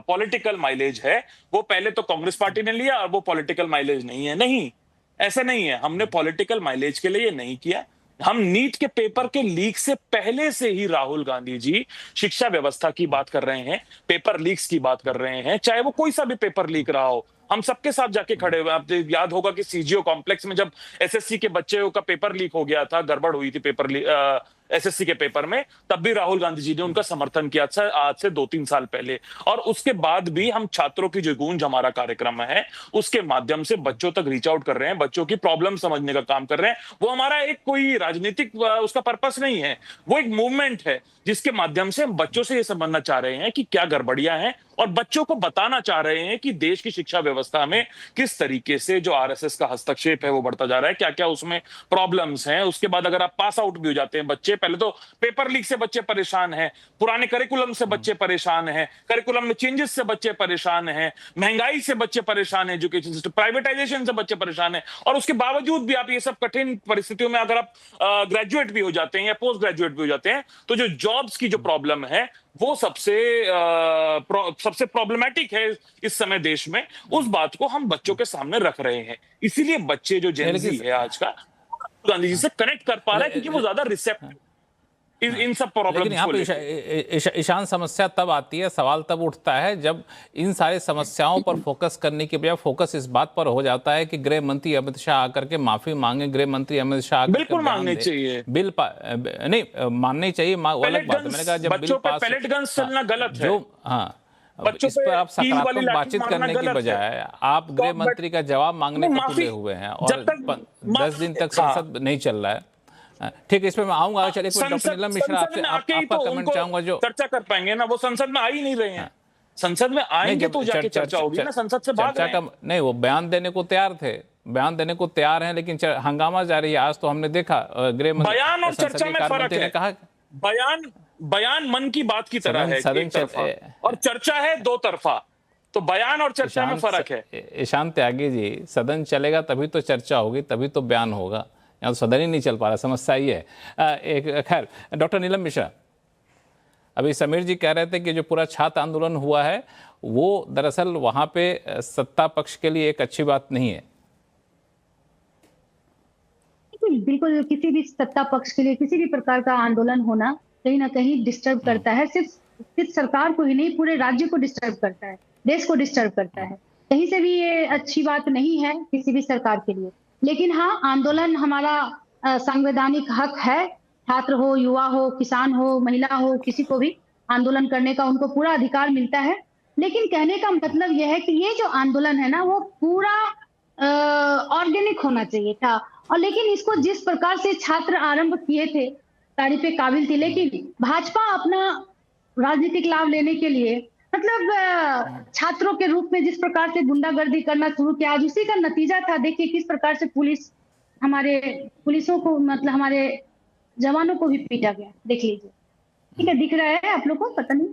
पॉलिटिकल माइलेज है वो पहले तो कांग्रेस पार्टी ने लिया और वो पॉलिटिकल माइलेज नहीं है। नहीं, ऐसा नहीं है, हमने पॉलिटिकल माइलेज के लिए ये नहीं किया। हम नीट के पेपर के लीक से पहले से ही राहुल गांधी जी शिक्षा व्यवस्था की बात कर रहे हैं, पेपर लीक्स की बात कर रहे हैं, चाहे वो कोई सा भी पेपर लीक रहा हो, हम सबके साथ जाके खड़े हुए। आपको याद होगा कि सीजीओ कॉम्प्लेक्स में जब एसएससी के बच्चे का पेपर लीक हो गया था, गड़बड़ हुई थी पेपर एसएससी के पेपर में, तब भी राहुल गांधी जी ने उनका समर्थन किया था आज से 2-3 साल पहले। और उसके बाद भी हम छात्रों की जो गूंज हमारा कार्यक्रम है उसके माध्यम से बच्चों तक रीच आउट कर रहे हैं, बच्चों की प्रॉब्लम समझने का काम कर रहे हैं। वो हमारा एक कोई राजनीतिक उसका पर्पस नहीं है, वो एक मूवमेंट है जिसके माध्यम से हम बच्चों से ये समझना चाह रहे हैं कि क्या गड़बड़ियां हैं और बच्चों को बताना चाह रहे हैं कि देश की शिक्षा व्यवस्था में किस तरीके से जो आरएसएस का हस्तक्षेप है वो बढ़ता जा रहा है, क्या क्या उसमें प्रॉब्लम्स हैं। उसके बाद अगर आप पास आउट भी हो जाते हैं बच्चे, पहले तो पेपर लीक से बच्चे परेशान हैं, पुराने करिकुलम से बच्चे परेशान हैं, करिकुलम में चेंजेस से बच्चे परेशान हैं, महंगाई से बच्चे परेशान हैं, एजुकेशन सिस्टम प्राइवेटाइजेशन से बच्चे परेशान हैं, और उसके बावजूद भी आप ये सब कठिन परिस्थितियों में अगर आप ग्रेजुएट भी हो जाते हैं या पोस्ट ग्रेजुएट भी हो जाते हैं तो जो जॉब्स की जो प्रॉब्लम है वो सबसे प्रॉब्लमेटिक है इस समय देश में, उस बात को हम बच्चों के सामने रख रहे हैं। इसीलिए बच्चे जो जेन ज़ी है आज का गांधी जी से कनेक्ट कर पा रहा है क्योंकि वो ज्यादा रिसेप्टिव इन सब प्रॉब्लम्स यहाँ पे ईशान समस्या तब आती है, सवाल तब उठता है जब इन सारी समस्याओं पर फोकस करने के बजाय फोकस इस बात पर हो जाता है कि गृह मंत्री अमित शाह आकर के माफी मांगे। गृह मंत्री अमित शाह बिल्कुल मांगने चाहिए, बिल नहीं माननी चाहिए, वो अलग बात है। मैंने कहा जब बिल पास पैलेट गन्स चलना गलत है, इस पर आप सकारात्मक बातचीत करने की बजाय आप गृह मंत्री का जवाब मांगने को तुले हुए हैं और 10 दिन तक संसद नहीं चल रहा है। ठीक है, इस पे मैं आऊंगा। चलिए डॉक्टर नीलम मिश्रा आपसे आपका कमेंट चाहूंगा। जो चर्चा कर पाएंगे ना, वो संसद में आ ही नहीं रहे हैं, संसद में आएंगे तो जाके चर्चा होगी ना, संसद से भाग रहे हैं। नहीं, वो बयान देने को तैयार थे, बयान देने को तैयार हैं, लेकिन हंगामा जारी है। आज तो हमने देखा गृह मंत्री बयान और चर्चा में फर्क है। कहा बयान मन की बात की तरह है एक तरफा और चर्चा है दो तरफा, तो बयान और चर्चा में फर्क है। ईशान त्यागी जी, सदन चलेगा तभी तो चर्चा होगी, तभी तो बयान होगा। यहाँ तो सदन ही नहीं चल पा रहा, समस्या ये है। एक खैर, डॉक्टर नीलम मिश्रा, अभी समीर जी कह रहे थे कि जो पूरा छात्र आंदोलन हुआ है वो दरअसल वहां पे सत्ता पक्ष के लिए एक अच्छी बात नहीं है। बिल्कुल, किसी भी सत्ता पक्ष के लिए किसी भी प्रकार का आंदोलन होना कहीं ना कहीं डिस्टर्ब करता है। सिर्फ सरकार को ही नहीं, पूरे राज्य को डिस्टर्ब करता है, देश को डिस्टर्ब करता है। कहीं से भी ये अच्छी बात नहीं है किसी भी सरकार के लिए। लेकिन हाँ, आंदोलन हमारा संवैधानिक हक है। छात्र हो, युवा हो, किसान हो, महिला हो, किसी को भी आंदोलन करने का उनको पूरा अधिकार मिलता है। लेकिन कहने का मतलब यह है कि ये जो आंदोलन है ना, वो पूरा ऑर्गेनिक होना चाहिए था। और लेकिन इसको जिस प्रकार से छात्र आरंभ किए थे, तारीफ पे काबिल थी। लेकिन भाजपा अपना राजनीतिक लाभ लेने के लिए मतलब छात्रों के रूप में जिस प्रकार से गुंडागर्दी करना शुरू किया, आज उसी का नतीजा था। देखिए किस प्रकार से पुलिसों को मतलब हमारे जवानों को भी पीटा गया, देख लीजिए। ठीक है, दिख रहा है आप लोग को? पता नहीं,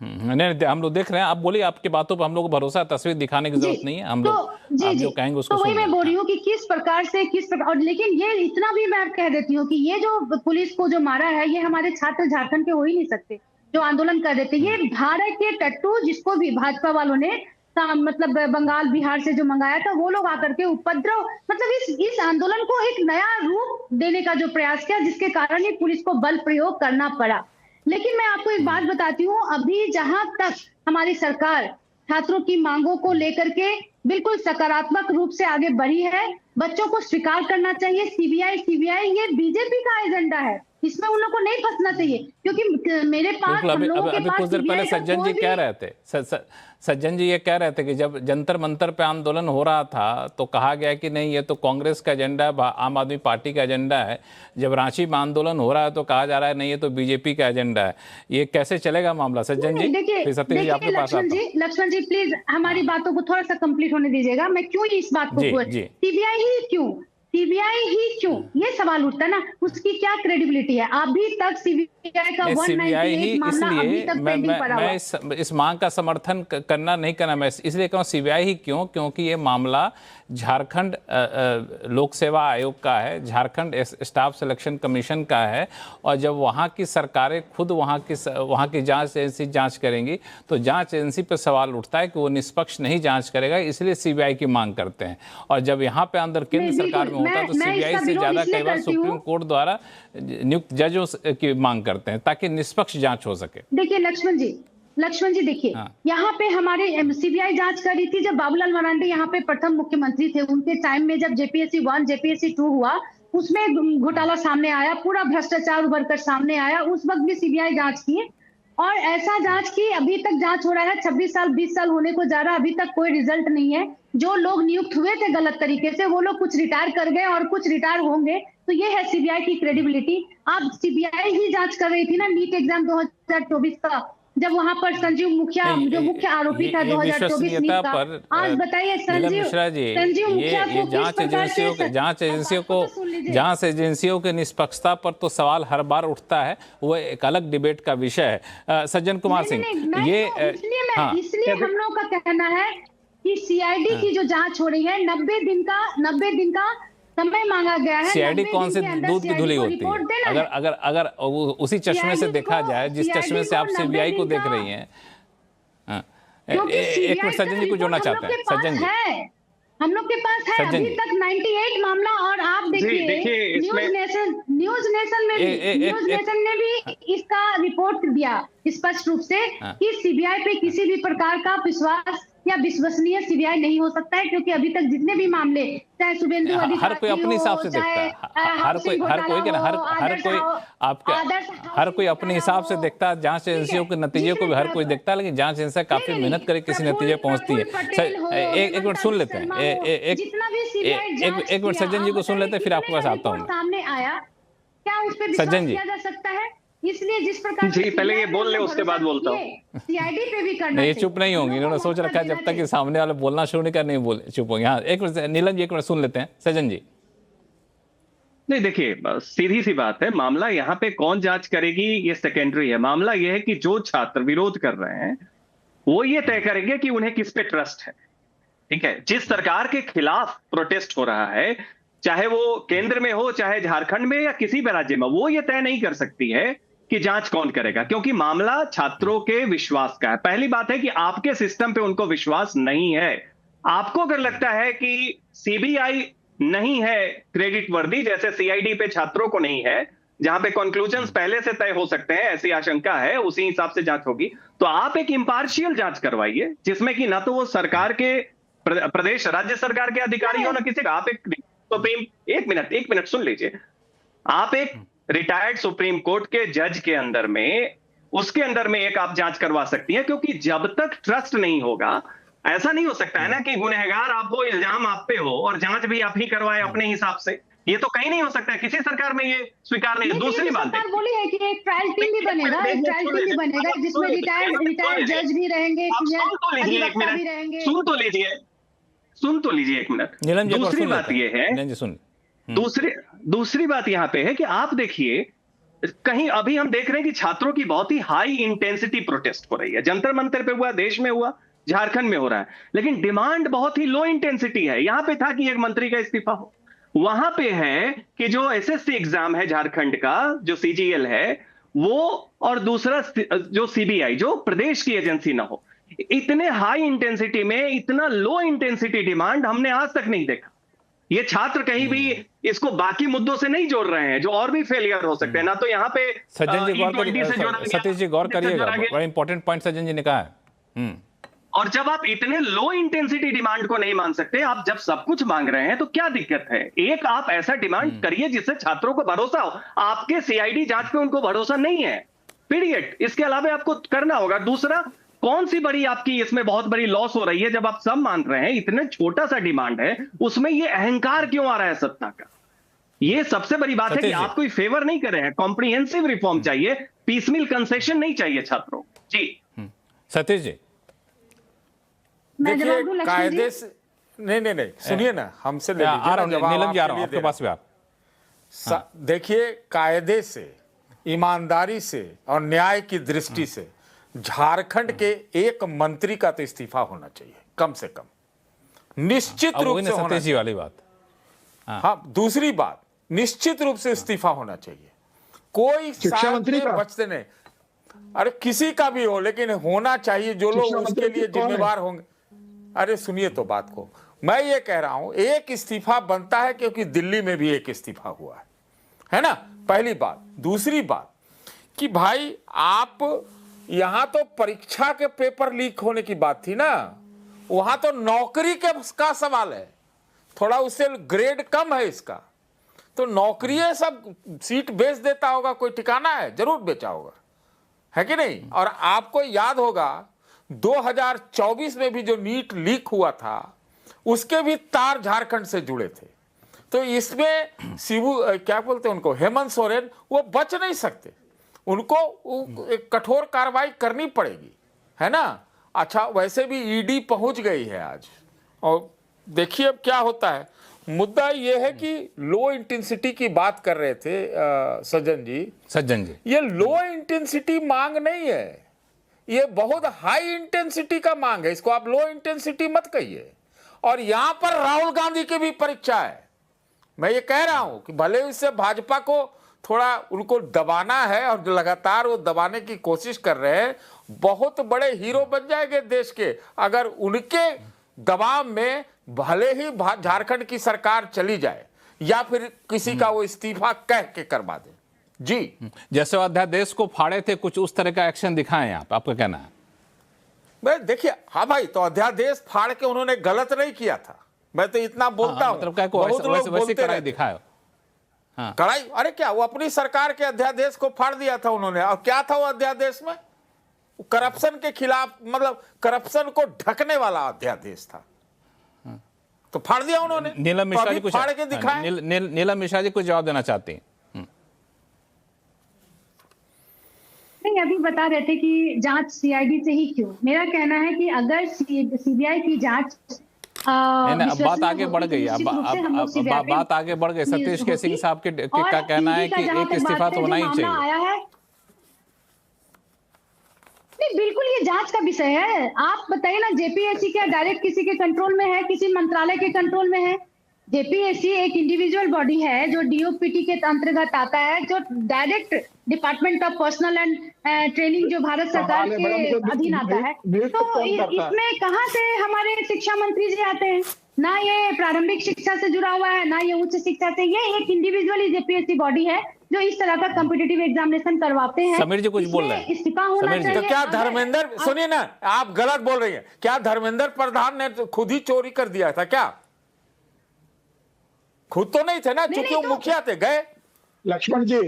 नहीं हम लोग देख रहे हैं। आप बोलिए, आपकी बातों पर हम लोग को भरोसा है, तस्वीर दिखाने की जरूरत नहीं है। हम लोग आप जो कहेंगे उसको वही मैं बोल रही हूँ कि किस प्रकार और लेकिन ये इतना भी मैं कह देती हूँ कि ये जो पुलिस को जो मारा है, ये हमारे छात्र झारखंड के हो ही नहीं सकते जो आंदोलन कर रहे थे। ये भारत के टट्टू, जिसको भी भाजपा वालों ने मतलब बंगाल बिहार से जो मंगाया था, वो लोग आकर के उपद्रव मतलब इस आंदोलन को एक नया रूप देने का जो प्रयास किया, जिसके कारण ही पुलिस को बल प्रयोग करना पड़ा। लेकिन मैं आपको एक बात बताती हूँ, अभी जहां तक हमारी सरकार छात्रों की मांगों को लेकर के बिल्कुल सकारात्मक रूप से आगे बढ़ी है। बच्चों को स्वीकार करना चाहिए। सीबीआई ये बीजेपी का एजेंडा है। इसमें उन लोगों को नहीं फंसना चाहिए, क्योंकि मेरे पास बिल्कुल। हम लोगों के अभी पास कुछ देर पहले CBI का सज्जन जी कोई कह भी रहे थे, सज्जन जी ये कह रहे थे कि जब जंतर मंतर पे आंदोलन हो रहा था तो कहा गया कि नहीं ये तो कांग्रेस का एजेंडा है, आम आदमी पार्टी का एजेंडा है। जब रांची में आंदोलन हो रहा है तो कहा जा रहा है नहीं ये तो बीजेपी का एजेंडा है। ये कैसे चलेगा मामला सज्जन जी? फिर सतीश जी आपके पास आता हूं। लक्ष्मण जी प्लीज हमारी बातों को थोड़ा सा कंप्लीट होने दीजिएगा। मैं क्यों इस बात को सीबीआई ही क्यों ये सवाल उठता है ना, उसकी क्या क्रेडिबिलिटी है? अभी तक सीबीआई का 198 मामला अभी तक पेंडिंग पड़ा हुआ है। मैं इस मांग का समर्थन करना नहीं करना, मैं इसलिए कहूँ सीबीआई ही क्यों, क्योंकि ये मामला झारखंड लोक सेवा आयोग का है, झारखंड स्टाफ सिलेक्शन कमीशन का है। और जब वहाँ की सरकारें खुद वहाँ की जांच एजेंसी जांच करेंगी तो जांच एजेंसी पर सवाल उठता है कि वो निष्पक्ष नहीं जांच करेगा, इसलिए सीबीआई की मांग करते हैं। और जब यहाँ पे अंदर केंद्र सरकार में होता है तो सीबीआई से ज्यादा कई बार सुप्रीम कोर्ट द्वारा नियुक्त जजों की मांग करते हैं ताकि निष्पक्ष जांच हो सके। देखिए लक्ष्मण जी देखिए, यहाँ पे हमारे सीबीआई जांच कर रही थी जब बाबूलाल मरांडी यहाँ पे प्रथम मुख्यमंत्री थे। उनके टाइम में जब JPSC 1 JPSC 2 हुआ उसमें घोटाला सामने आया, पूरा भ्रष्टाचार उभर कर सामने आया। उस वक्त भी सीबीआई जांच की और ऐसा जांच की, अभी तक जांच हो रहा है। 26 साल 20 साल होने को जा रहा है, अभी तक कोई रिजल्ट नहीं है। जो लोग नियुक्त हुए थे गलत तरीके से वो लोग कुछ रिटायर कर गए और कुछ रिटायर होंगे। तो ये है सीबीआई की क्रेडिबिलिटी। अब सीबीआई ही जांच कर रही थी ना नीट एग्जाम 2024 का, जब वहां पर संजीव मुखिया जो मुख्य आरोपी था 2024 नीट का। आज बताइए संजीव मुखिया को जांच एजेंसियों के निष्पक्षता पर तो सवाल हर बार उठता है, वो एक अलग डिबेट का विषय है। सज्जन कुमार सिंह, ये इसलिए हम लोग का कहना है कि सीआईडी की जो जांच हो रही है 90 दिन का समय मांगा गया है। सीआईडी कौन से दूध की धुली होती है? अगर उसी चश्मे से देखा जाए जिस चश्मे से आप सीबीआई को देख रही हैं। एक मिनट, सज्जन जी को जोड़ना चाहते हैं। सज्जन जी हम लोग के पास है अभी तक 98 मामला। और आप देखिए न्यूज नेशन ने भी इसका रिपोर्ट दिया स्पष्ट रूप से कि सीबीआई पे किसी भी प्रकार का विश्वास या विश्वसनीय सीबीआई नहीं हो सकता है, क्योंकि अभी तक जितने भी मामले चाहे शुभेंदु अधिकारी हर कोई अपने हिसाब से देखता है, हर कोई अपने हिसाब से देखता है। जांच एजेंसियों के नतीजे को भी हर कोई देखता है, लेकिन जांच एजेंसी काफी मेहनत करके किसी नतीजे पहुंचती है। एक मिनट सुन लेते हैं, एक मिनट सज्जन जी को सुन लेते हैं, फिर आपके पास आता हूँ। सामने आया क्या उस पर विश्वास किया जा सकता है? इसलिए जिस प्रकार जी पहले ये बोल ले उसके बाद बोलता हूँ। सीआईडी पे भी करना ये चुप नहीं होंगी, इन्होंने सोच रखा है जब तक कि सामने वाले बोलना शुरू नहीं कर नहीं बोले चुप होंगे। हाँ एक मिनट नीलम जी, एक मिनट सुन लेते हैं सज्जन जी। नहीं देखिए सीधी सी बात है, मामला यहाँ पे कौन जांच करेगी ये सेकेंडरी है। मामला ये है कि जो छात्र विरोध कर रहे हैं वो ये तय करेंगे कि उन्हें किस पे ट्रस्ट है। ठीक है, जिस सरकार के खिलाफ प्रोटेस्ट हो रहा है, चाहे वो केंद्र में हो चाहे झारखंड में या किसी भी राज्य में, वो ये तय नहीं कर सकती है कि जांच कौन करेगा, क्योंकि मामला छात्रों के विश्वास का है। पहली बात है कि आपके सिस्टम पे उनको विश्वास नहीं है। आपको अगर लगता है कि सीबीआई नहीं है क्रेडिट वर्दी, जैसे सीआईडी पे छात्रों को नहीं है, जहां पे कंक्लूजन्स पहले से तय हो सकते हैं, ऐसी आशंका है, उसी हिसाब से जांच होगी, तो आप एक इंपार्शियल जांच करवाइए जिसमें कि ना तो वो सरकार के प्रदेश राज्य सरकार के अधिकारी हो ना किसी का। आप एक सुप्रीम एक मिनट सुन लीजिए, आप एक रिटायर्ड सुप्रीम कोर्ट के जज के अंदर में, उसके अंदर में एक आप जांच करवा सकती हैं, क्योंकि जब तक ट्रस्ट नहीं होगा, ऐसा नहीं हो सकता है ना कि गुनहगार आप हो, इल्जाम आप पे हो और जांच भी आप ही करवाए अपने हिसाब से। ये तो कहीं नहीं हो सकता है, किसी सरकार में ये स्वीकार नहीं है। दूसरी बात है, बोली है कि एक ट्रायल टीम भी बनेगा, जिसमें रिटायर्ड जज भी रहेंगे, सुन तो लीजिए एक मिनट। दूसरी बात ये है, दूसरी बात यहां पे है कि आप देखिए, कहीं अभी हम देख रहे हैं कि छात्रों की बहुत ही हाई इंटेंसिटी प्रोटेस्ट हो रही है। जंतर मंतर पे हुआ, देश में हुआ, झारखंड में हो रहा है, लेकिन डिमांड बहुत ही लो इंटेंसिटी है। यहां पे था कि एक मंत्री का इस्तीफा हो, वहां पे है कि जो एसएससी एग्जाम है झारखंड का, जो सीजीएल है वो, और दूसरा जो सीबीआई जो प्रदेश की एजेंसी ना हो। इतने हाई इंटेंसिटी में इतना लो इंटेंसिटी डिमांड हमने आज तक नहीं देखा। ये छात्र कहीं भी इसको बाकी मुद्दों से नहीं जोड़ रहे हैं जो और भी फेलियर हो सकते हैं। ना तो यहाँ पे सज्जन जी गौर करिएगा, सतीश जी गौर करिएगा, बड़ा इंपॉर्टेंट पॉइंट सज्जन जी ने कहा है। और जब आप इतने लो इंटेंसिटी डिमांड को नहीं मान सकते, आप जब सब कुछ मांग रहे हैं तो क्या दिक्कत है? एक आप ऐसा डिमांड करिए जिससे छात्रों को भरोसा हो। आपके सीआईडी जांच पे उनको भरोसा नहीं है, पीरियड। इसके अलावा आपको करना होगा। दूसरा, कौन सी बड़ी आपकी इसमें बहुत बड़ी लॉस हो रही है? जब आप सब मान रहे हैं, इतने छोटा सा डिमांड है, उसमें ये अहंकार क्यों आ रहा है सत्ता का? ये सबसे बड़ी बात है कि आप कोई फेवर नहीं कर रहे हैं। कॉम्प्रिहेंसिव रिफॉर्म चाहिए, पीसमिल कंसेशन नहीं चाहिए छात्रों। जी सतीश जी, देखिए कायदे से नहीं सुनिए ना, हमसे ले लीजिए ना जवाब, नीलम जी आ रहा हूं आपके आपके लिए पास भी आप। देखिए, कायदे से, ईमानदारी से और न्याय की दृष्टि से झारखंड के एक मंत्री का तो इस्तीफा होना चाहिए, कम से कम, निश्चित रूप से होना सतीश जी वाली बात। हाँ, दूसरी बात, निश्चित रूप से इस्तीफा होना चाहिए। कोई शिक्षा मंत्री का बचते नहीं, अरे किसी का भी हो, लेकिन होना चाहिए जो लोग उसके लिए जिम्मेवार होंगे। अरे सुनिए तो बात को, मैं ये कह रहा हूं एक इस्तीफा बनता है क्योंकि दिल्ली में भी एक इस्तीफा हुआ है ना, पहली बात। दूसरी बात कि भाई आप यहां तो परीक्षा के पेपर लीक होने की बात थी ना, वहां तो नौकरी का सवाल है, थोड़ा उससे ग्रेड कम है इसका, तो नौकरी सब सीट बेच देता होगा, कोई ठिकाना है, जरूर बेचा होगा, है कि नहीं? और आपको याद होगा 2024 में भी जो नीट लीक हुआ था, उसके भी तार झारखंड से जुड़े थे। तो इसमें शिबू क्या बोलते हैं उनको, हेमंत सोरेन, वो बच नहीं सकते, उनको एक कठोर कार्रवाई करनी पड़ेगी, है ना। अच्छा, वैसे भी ईडी पहुंच गई है आज, और देखिए अब क्या होता है। मुद्दा यह है कि लो इंटेंसिटी की बात कर रहे थे सज्जन जी, ये लो इंटेंसिटी मांग नहीं है, ये बहुत हाई इंटेंसिटी का मांग है, इसको आप लो इंटेंसिटी मत कहिए। और यहां पर राहुल गांधी की भी परीक्षा है। मैं ये कह रहा हूं कि भले इससे भाजपा को थोड़ा उनको दबाना है, और लगातार वो दबाने की कोशिश कर रहे हैं, बहुत बड़े हीरो बन जाएंगे देश के अगर उनके दबाव में भले ही झारखंड की सरकार चली जाए, या फिर किसी का वो इस्तीफा कह के करवा दे। जी, जैसे अध्यादेश को फाड़े थे, कुछ उस तरह का एक्शन दिखाएं आप, आपका कहना है? मैं देखिए, हाँ भाई, तो अध्यादेश फाड़ के उन्होंने गलत नहीं किया था, मैं तो इतना बोलता हूं। मतलब क्या बहुत लोग वैसे कड़ाई दिखाओ। हाँ। कड़ाई, अरे क्या, वो अपनी सरकार के अध्यादेश को फाड़ दिया था उन्होंने, और क्या था वो अध्यादेश में? करप्शन के खिलाफ, मतलब करप्शन को ढकने वाला अध्यादेश था, तो फाड़ दिया उन्होंने। नीलम मिश्रा जी कुछ फाड़ के दिखाएं। नीलम मिश्रा जी कुछ जवाब देना चाहती हैं? नहीं, अभी बता रहे थे कि जांच सीआईडी से ही क्यों। मेरा कहना है कि अगर सीबीआई की जांच बात आगे बढ़ गई, बात आगे बढ़ गई। सतीश के सिंह साहब का कहना है कि एक इस्तीफा तो होना ही चाहिए। नहीं, बिल्कुल ये जांच का विषय है। आप बताइए ना, जेपीएससी क्या डायरेक्ट किसी के कंट्रोल में है, किसी मंत्रालय के कंट्रोल में है? जेपीएससी एक इंडिविजुअल बॉडी है जो डीओपीटी के अंतर्गत आता है, जो direct department of personal and training जो भारत सरकार के अधीन आता है। तो इसमें कहां से हमारे शिक्षा मंत्री जी आते हैं? ना ये प्रारंभिक शिक्षा से जुड़ा हुआ है, ना ये उच्च शिक्षा से। ये एक इंडिविजुअल जेपीएससी बॉडी है जो इस तरह का कॉम्पिटिटिव एग्जामिनेशन करवाते हैं। समीर जी कुछ बोल रहे हैं, इस्तीफा होना चाहिए। तो क्या धर्मेंद्र, सुनिए ना, आप गलत बोल रही हैं, क्या धर्मेंद्र प्रधान ने खुद ही चोरी कर दिया था क्या? खुद तो नहीं थे ना, चूंकि वो मुखिया थे, गए। लक्ष्मण जी,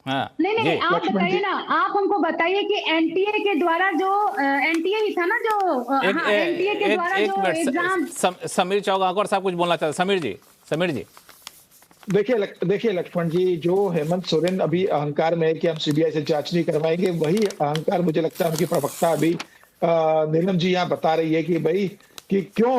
हाँ, नहीं, आप बताइए ना, आप हमको बताइए कि एनटीए के द्वारा जो एनटीए ही था ना, जो एनटीए के द्वारा जो एग्जाम। समीर चौगांकर साहब कुछ बोलना चाहते हैं? समीर जी देखिए लक्ष्मण जी, जो हेमंत सोरेन अभी अहंकार में है कि हम सीबीआई से जांच नहीं करवाएंगे, वही अहंकार मुझे लगता है उनकी प्रवक्ता अभी नीलम जी यहाँ बता रही है कि भाई कि क्यों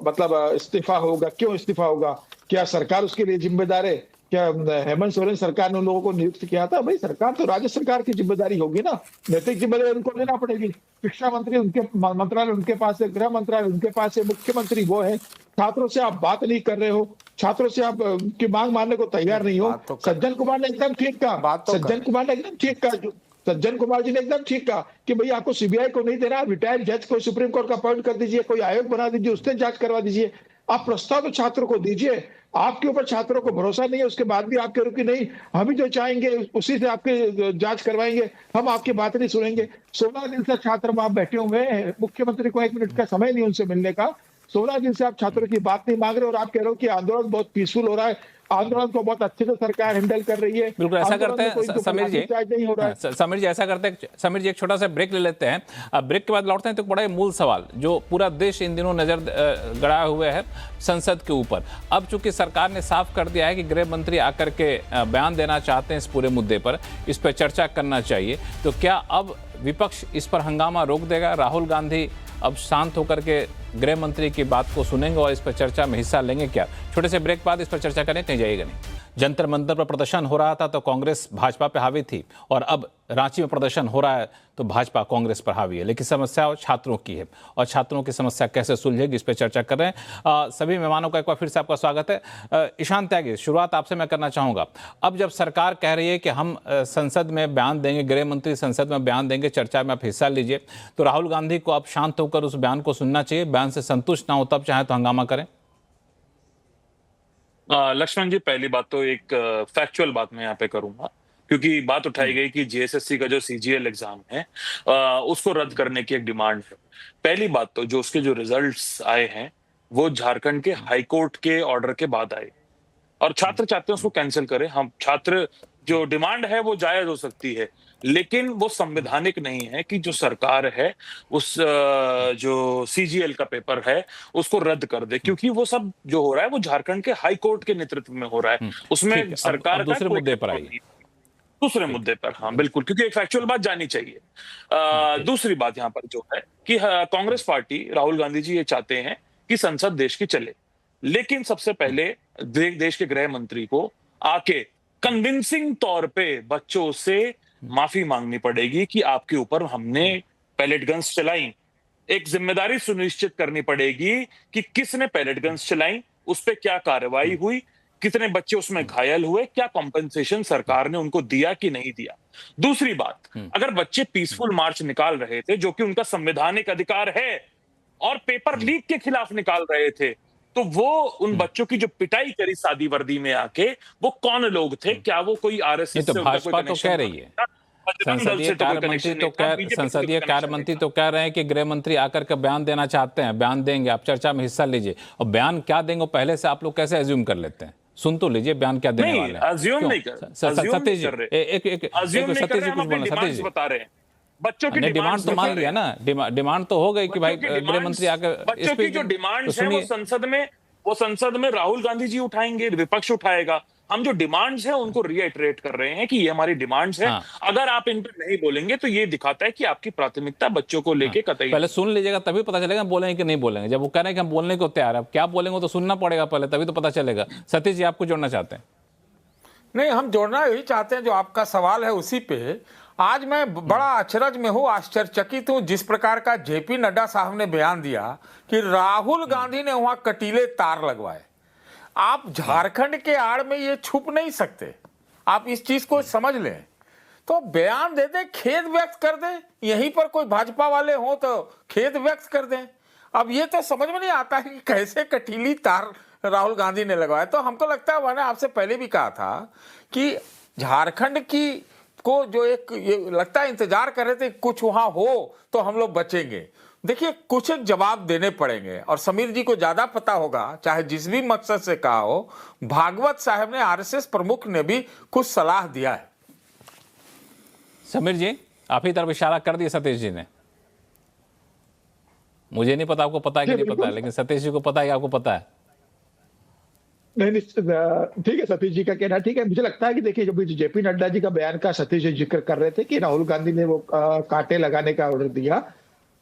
मतलब इस्तीफा होगा, क्यों इस्तीफा होगा, क्या सरकार उसके लिए जिम्मेदार है? क्या हेमंत सोरेन सरकार ने उन लोगों को नियुक्त किया था? भाई सरकार तो राज्य सरकार की जिम्मेदारी होगी ना, नैतिक जिम्मेदारी उनको लेना पड़ेगी। शिक्षा मंत्री उनके मंत्रालय उनके पास है, गृह मंत्रालय उनके पास है, मुख्यमंत्री वो है। छात्रों से आप बात नहीं कर रहे हो, छात्रों से आप की मांग मानने को तैयार नहीं हो। सज्जन कुमार ने एकदम ठीक कहा, सज्जन कुमार जी ने एकदम ठीक कहा कि भाई आपको सीबीआई को नहीं देना, रिटायर्ड जज को सुप्रीम कोर्ट का अपॉइंट कर दीजिए, कोई आयोग बना दीजिए, उससे जांच करवा दीजिए। आप प्रस्ताव तो छात्रों को दीजिए। आपके ऊपर छात्रों को भरोसा नहीं है, उसके बाद भी आप कह रहे हो कि नहीं, हम ही जो चाहेंगे उसी से आपके जांच करवाएंगे, हम आपकी बात नहीं सुनेंगे। 16 दिन से छात्र वहां बैठे हुए हैं, मुख्यमंत्री को 1 मिनट का समय नहीं उनसे मिलने का। 16 दिन से आप छात्रों की बात नहीं मांग रहे और आप कह रहे हो कि आंदोलन बहुत पीसफुल हो रहा है, आंदोलन को बहुत अच्छे से सरकार हैंडल कर रही है। बिल्कुल ऐसा आंदोलन करते में कोई हैं समीर जी। नहीं हो रहा है। समीर जी ऐसा करते हैं, समीर जी एक छोटा सा ब्रेक ले लेते हैं। अब ब्रेक के बाद लौटते हैं तो बड़ा ही मूल सवाल जो पूरा देश इन दिनों नजर गड़ाए हुए है संसद के ऊपर। अब चूंकि सरकार ने साफ कर दिया है कि गृह मंत्री आकर के बयान देना चाहते हैं इस पूरे मुद्दे पर, इस पर चर्चा करना चाहिए, तो क्या अब विपक्ष इस पर हंगामा रोक देगा? राहुल गांधी अब शांत होकर के गृह मंत्री की बात को सुनेंगे और इस पर चर्चा में हिस्सा लेंगे क्या? छोटे से ब्रेक बाद इस पर चर्चा करें, कहीं जाइएगा नहीं। जंतर मंतर पर प्रदर्शन हो रहा था तो कांग्रेस भाजपा पे हावी थी, और अब रांची में प्रदर्शन हो रहा है तो भाजपा कांग्रेस पर हावी है। लेकिन समस्या छात्रों की है और छात्रों की समस्या कैसे सुलझेगी इस पर चर्चा कर रहे हैं। सभी मेहमानों का एक बार फिर से आपका स्वागत है। ईशान त्यागी, शुरुआत आपसे मैं करना चाहूँगा। अब जब सरकार कह रही है कि हम संसद में बयान देंगे, गृह मंत्री संसद में बयान देंगे, चर्चा में आप हिस्सा लीजिए, तो राहुल गांधी को अब शांत होकर उस बयान को सुनना चाहिए? बयान से संतुष्ट ना हो तब चाहे तो हंगामा करें? लक्ष्मण जी, पहली बात तो एक फैक्चुअल बात मैं यहाँ पे करूंगा, क्योंकि बात उठाई गई कि जेएसएससी का जो सीजीएल एग्जाम है उसको रद्द करने की एक डिमांड है। पहली बात तो जो उसके जो रिजल्ट्स आए हैं वो झारखंड के हाई कोर्ट के ऑर्डर के बाद आए, और छात्र चाहते हैं उसको कैंसिल करें। हम छात्र जो डिमांड है वो जायज हो सकती है, लेकिन वो संवैधानिक नहीं है कि जो सरकार है उस जो सीजीएल का पेपर है उसको रद्द कर दे, क्योंकि वो सब जो हो रहा है वो झारखंड के हाई कोर्ट के नेतृत्व में हो रहा है। उसमें सरकार अब दूसरे मुद्दे पर आइए। दूसरे मुद्दे पर, हाँ बिल्कुल, क्योंकि एक फैक्चुअल बात जानी चाहिए। दूसरी बात यहाँ पर जो है कि कांग्रेस पार्टी, राहुल गांधी जी ये चाहते हैं कि संसद देश की चले, लेकिन सबसे पहले देश के गृह मंत्री को आके कन्विंसिंग तौर पे बच्चों से माफी मांगनी पड़ेगी कि आपके ऊपर हमने पैलेट गन्स चलाई। एक जिम्मेदारी सुनिश्चित करनी पड़ेगी कि किसने पैलेट गन्स चलाई, उस पर क्या कार्रवाई हुई, कितने बच्चे उसमें घायल हुए, क्या कॉम्पेंसेशन सरकार ने उनको दिया कि नहीं दिया। दूसरी बात, अगर बच्चे पीसफुल मार्च निकाल रहे थे जो कि उनका संवैधानिक अधिकार है और पेपर लीक के खिलाफ निकाल रहे थे, तो वो उन बच्चों की जो पिटाई करी सादी वर्दी में आके, वो कौन लोग थे? क्या वो कोई आरएसएस से भाजपा तो कह रही है, संसदीय कार्य मंत्री तो कह रहे हैं कि गृह मंत्री आकर के बयान देना चाहते हैं, बयान देंगे, आप चर्चा में हिस्सा लीजिए। और बयान क्या देंगे पहले से आप लोग कैसे एज्यूम कर लेते हैं? सुन तो लीजिए बयान क्या देने वाले हैं। अज्यूम नहीं कर, सतीश जी सतीश जी कुछ बोलना, सतीश जी बता रहे हैं बच्चों की डिमांड तो मान लिया ना, डिमांड तो हो गई कि भाई गृह मंत्री आकर, बच्चों की जो डिमांड है वो संसद में राहुल गांधी जी उठाएंगे, विपक्ष उठाएगा। हम जो डिमांड्स हैं उनको रीइटरेट कर रहे हैं कि ये हमारी डिमांड्स हैं। अगर आप इन पर नहीं बोलेंगे तो ये दिखाता है कि आपकी प्राथमिकता बच्चों को लेके कतई। पहले सुन लीजिएगा तभी पता चलेगा बोलेंगे कि नहीं बोलेंगे। जब वो कह रहे हैं कि हम बोलने को तैयार है, अब क्या बोलेंगे तो सुनना पड़ेगा पहले, तभी तो पता चलेगा। सतीश जी आपको जोड़ना चाहते हैं? नहीं, हम जोड़ना यही चाहते हैं जो आपका सवाल है उसी पे। आज मैं बड़ा अचरज में हूँ, आश्चर्यचकित हूँ जिस प्रकार का जेपी नड्डा साहब ने बयान दिया कि राहुल गांधी ने वहां कटीले तार लगवाए। आप झारखंड के आड़ में ये छुप नहीं सकते, आप इस चीज को समझ लें। तो बयान दे दे, खेद व्यक्त कर दें, यहीं पर कोई भाजपा वाले हो तो खेद व्यक्त कर दें। अब ये तो समझ में नहीं आता है कि कैसे कटीली तार राहुल गांधी ने लगवाया। तो हमको लगता है, मैंने आपसे पहले भी कहा था कि झारखंड की को जो एक ये लगता है इंतजार कर रहे थे कुछ वहां हो तो हम लोग बचेंगे। देखिए, कुछ एक जवाब देने पड़ेंगे और समीर जी को ज्यादा पता होगा, चाहे जिस भी मकसद से कहा हो। भागवत साहब ने, आरएसएस प्रमुख ने भी कुछ सलाह दिया है। समीर जी आप ही तरफ इशारा कर दिए सतीश जी ने। मुझे नहीं पता आपको पता है कि नहीं पता है, लेकिन सतीश जी को पता है कि आपको पता है। नहीं, ठीक है, सतीश जी का कहना ठीक है। मुझे लगता है कि देखिए, जब जेपी नड्डा जी का बयान का सतीश जी जिक्र कर रहे थे कि राहुल गांधी ने वो कांटे लगाने का ऑर्डर दिया,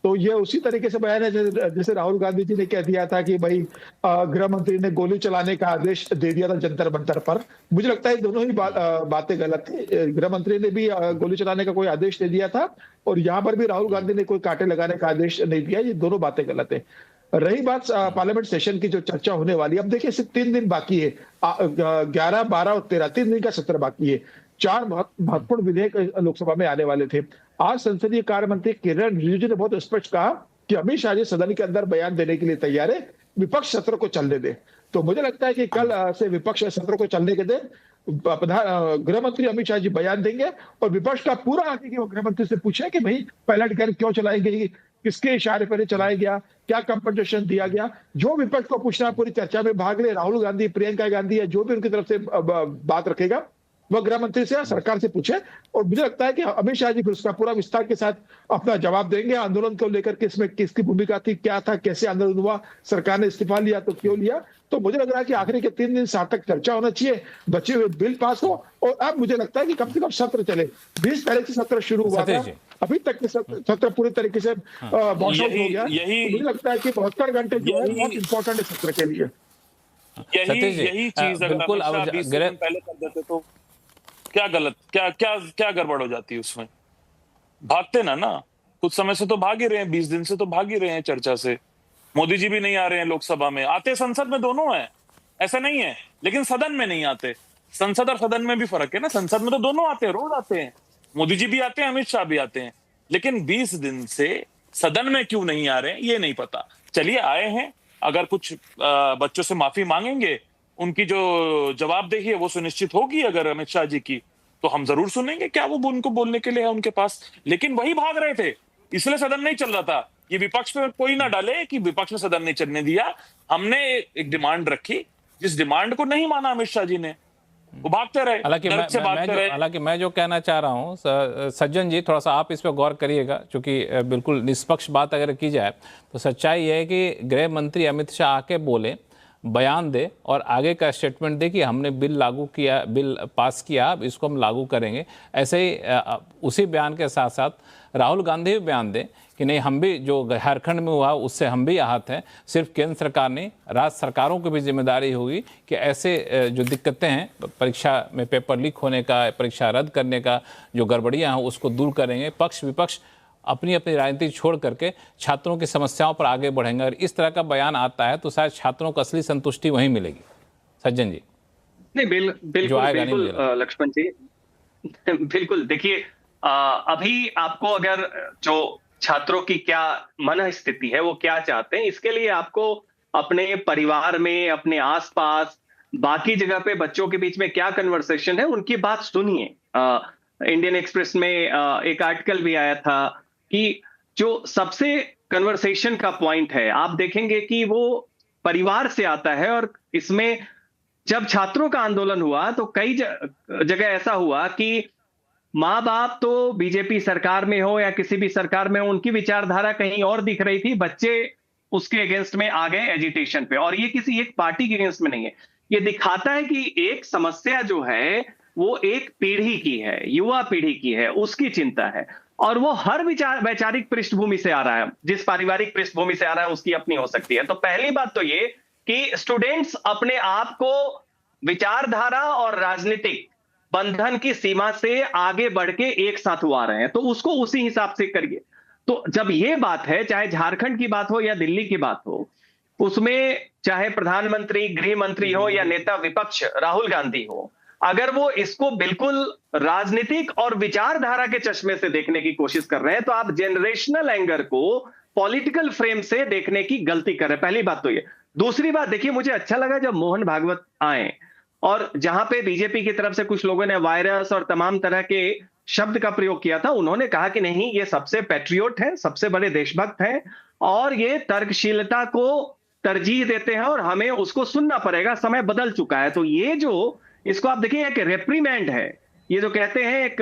तो ये उसी तरीके से बयान है जैसे राहुल गांधी जी ने कह दिया था कि भाई गृह मंत्री ने गोली चलाने का आदेश दे दिया था जंतर मंतर पर। मुझे लगता है दोनों ही बातें गलत थी। गृह मंत्री ने भी गोली चलाने का कोई आदेश दे दिया था और यहाँ पर भी राहुल गांधी ने कोई कांटे लगाने का आदेश नहीं दिया। ये दोनों बातें गलत है। रही बात पार्लियामेंट सेशन की जो चर्चा होने वाली है, अब देखिए सिर्फ 3 दिन बाकी है, 11, 12 और 13, 3 दिन का सत्र बाकी है। 4 महत्वपूर्ण विधेयक लोकसभा में आने वाले थे। आज संसदीय कार्य मंत्री किरण रिजिजू ने बहुत स्पष्ट कहा कि अमित शाह जी सदन के अंदर बयान देने के लिए तैयार है, विपक्ष सत्र को चलने दे। तो मुझे लगता है कि कल से विपक्ष सत्र को चलने के दे, गृह मंत्री अमित शाह जी बयान देंगे और विपक्ष का पूरा आके कि वो गृह मंत्री से पूछे कि भाई पायलट गन क्यों चलाई गई, किसके इशारे पर चलाया गया, क्या कंपनसेशन दिया गया। जो विपक्ष को पूछना पूरी चर्चा में भाग ले, राहुल गांधी, प्रियंका गांधी या जो भी उनकी तरफ से बात रखेगा वह गृह मंत्री से या सरकार से पूछे। और मुझे लगता है कि अमित शाह जी फिर उसका पूरा विस्तार के साथ अपना जवाब देंगे। आंदोलन को लेकर के इसमें किसकी भूमिका थी, क्या था, कैसे आंदोलन हुआ, सरकार ने इस्तीफा लिया तो क्यों लिया। तो मुझे लग रहा है कि आखिरी के 3 दिन सार्थक चर्चा होना चाहिए, बचे हुए बिल पास हो। और अब मुझे लगता है कि कम से कम सत्र चले। 20 तारीख से सत्र शुरू हुआ था, अभी तक के सत्र पूरी तरीके से वॉश आउट हो गया। तो मुझे लगता है कि 72 घंटे जो है बहुत इंपॉर्टेंट है सत्र के लिए। यही चीज अगर बिल्कुल अमित शाह 20 दिन पहले कर देते तो क्या गलत, क्या गड़बड़ हो जाती है उसमें। भागते ना कुछ समय से तो भाग ही रहे हैं, 20 दिन से तो भाग ही रहे हैं चर्चा से। मोदी जी भी नहीं आ रहे हैं लोकसभा में, आते संसद में दोनों हैं, ऐसा नहीं है, लेकिन सदन में नहीं आते। संसद और सदन में भी फर्क है ना, संसद में तो दोनों आते हैं, रोज आते हैं, मोदी जी भी आते हैं, अमित शाह भी आते हैं, लेकिन 20 दिन से सदन में क्यों नहीं आ रहे हैं ये नहीं पता। चलिए आए हैं, अगर कुछ बच्चों से माफी मांगेंगे, उनकी जो जवाबदेही है वो सुनिश्चित होगी अगर अमित शाह जी की, तो हम जरूर सुनेंगे क्या वो उनको बोलने के लिए है उनके पास। लेकिन वही भाग रहे थे, इसलिए सदन नहीं चल रहा था। ये विपक्ष पे कोई ना डाले कि विपक्ष ने सदन नहीं चलने दिया। हमने एक डिमांड रखी, जिस डिमांड को नहीं माना अमित शाह जी ने, वो भागते रहे। हालांकि मैं जो कहना चाह रहा हूं सज्जन जी, थोड़ा सा आप इस पर गौर करिएगा, क्योंकि बिल्कुल निष्पक्ष बात अगर की जाए तो सच्चाई यह है कि गृह मंत्री अमित शाह आके बोले, बयान दे और आगे का स्टेटमेंट दे कि हमने बिल लागू किया, बिल पास किया, अब इसको हम लागू करेंगे। ऐसे ही उसी बयान के साथ साथ राहुल गांधी भी बयान दें कि नहीं, हम भी जो झारखंड में हुआ उससे हम भी आहत हैं। सिर्फ केंद्र सरकार नहीं, राज्य सरकारों की भी जिम्मेदारी होगी कि ऐसे जो दिक्कतें हैं, परीक्षा में पेपर लीक होने का, परीक्षा रद्द करने का, जो गड़बड़ियाँ हैं उसको दूर करेंगे। पक्ष विपक्ष अपनी अपनी राजनीति छोड़ करके छात्रों की समस्याओं पर आगे बढ़ेंगे। अगर इस तरह का बयान आता है तो शायद छात्रों को असली संतुष्टि वहीं मिलेगी। सज्जन जी नहीं, बिल्कुल लक्ष्मण जी, बिल्कुल। देखिए, अभी आपको अगर जो छात्रों की क्या मन स्थिति है, वो क्या चाहते हैं, इसके लिए आपको अपने परिवार में, अपने आसपास, बाकी जगह पे बच्चों के बीच में क्या कन्वर्सेशन है, उनकी बात सुनिए। इंडियन एक्सप्रेस में एक आर्टिकल भी आया था कि जो सबसे कन्वर्सेशन का पॉइंट है, आप देखेंगे कि वो परिवार से आता है। और इसमें जब छात्रों का आंदोलन हुआ तो कई जगह ऐसा हुआ कि माँ बाप तो बीजेपी सरकार में हो या किसी भी सरकार में हो, उनकी विचारधारा कहीं और दिख रही थी, बच्चे उसके अगेंस्ट में आ गए एजिटेशन पे। और ये किसी एक पार्टी के अगेंस्ट में नहीं है, ये दिखाता है कि एक समस्या जो है वो एक पीढ़ी की है, युवा पीढ़ी की है, उसकी चिंता है। और वो हर वैचारिक पृष्ठभूमि से आ रहा है, जिस पारिवारिक पृष्ठभूमि से आ रहा है उसकी अपनी हो सकती है। तो पहली बात तो ये कि स्टूडेंट्स अपने आप को विचारधारा और राजनीतिक बंधन की सीमा से आगे बढ़ के एक साथ हुआ रहे हैं, तो उसको उसी हिसाब से करिए। तो जब ये बात है, चाहे झारखंड की बात हो या दिल्ली की बात हो, उसमें चाहे प्रधानमंत्री, गृह मंत्री हो या नेता विपक्ष राहुल गांधी हो, अगर वो इसको बिल्कुल राजनीतिक और विचारधारा के चश्मे से देखने की कोशिश कर रहे हैं, तो आप जनरेशनल एंगर को पॉलिटिकल फ्रेम से देखने की गलती कर रहे हैं। पहली बात तो ये। दूसरी बात, देखिए, मुझे अच्छा लगा जब मोहन भागवत आए और जहां पे बीजेपी की तरफ से कुछ लोगों ने वायरस और तमाम तरह के शब्द का प्रयोग किया था, उन्होंने कहा कि नहीं, ये सबसे पैट्रियोट हैं, सबसे बड़े देशभक्त हैं और ये तर्कशीलता को तरजीह देते हैं और हमें उसको सुनना पड़ेगा, समय बदल चुका है। तो ये जो, इसको आप देखिए, एक रेप्रीमेंड है, ये जो कहते हैं एक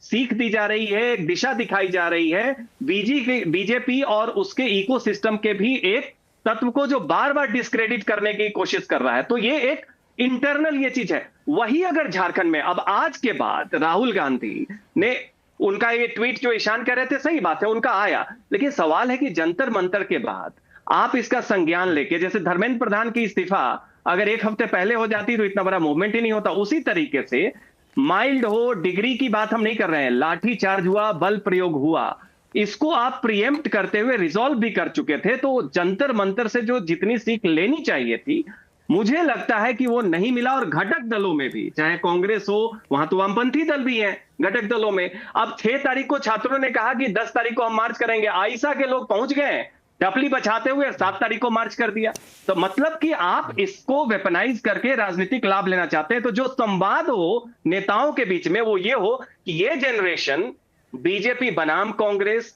सीख दी जा रही है, एक दिशा दिखाई जा रही है बीजेपी और उसके इकोसिस्टम के भी एक तत्व को जो बार बार डिस्क्रेडिट करने की कोशिश कर रहा है। तो ये एक इंटरनल ये चीज है। वही अगर झारखंड में अब आज के बाद राहुल गांधी ने उनका ये ट्वीट जो ईशान कह रहे थे, सही बात है, उनका आया, लेकिन सवाल है कि जंतर मंतर के बाद आप इसका संज्ञान लेके, जैसे धर्मेंद्र प्रधान की इस्तीफा अगर एक हफ्ते पहले हो जाती तो इतना बड़ा मूवमेंट ही नहीं होता। उसी तरीके से माइल्ड हो, डिग्री की बात हम नहीं कर रहे हैं, लाठी चार्ज हुआ, बल प्रयोग हुआ, इसको आप प्रीएम्प्ट करते हुए रिजॉल्व भी कर चुके थे। तो जंतर मंतर से जो जितनी सीख लेनी चाहिए थी, मुझे लगता है कि वो नहीं मिला। और घटक दलों में भी, चाहे कांग्रेस हो, वहां तो वामपंथी दल भी हैं घटक दलों में। अब 6 तारीख को छात्रों ने कहा कि 10 तारीख को हम मार्च करेंगे, आईसा के लोग पहुंच गए, डफली बचाते हुए 7 तारीख को मार्च कर दिया। तो मतलब कि आप इसको वेपनाइज करके राजनीतिक लाभ लेना चाहते हैं। तो जो संवाद हो नेताओं के बीच में वो ये हो कि ये जनरेशन बीजेपी बनाम कांग्रेस,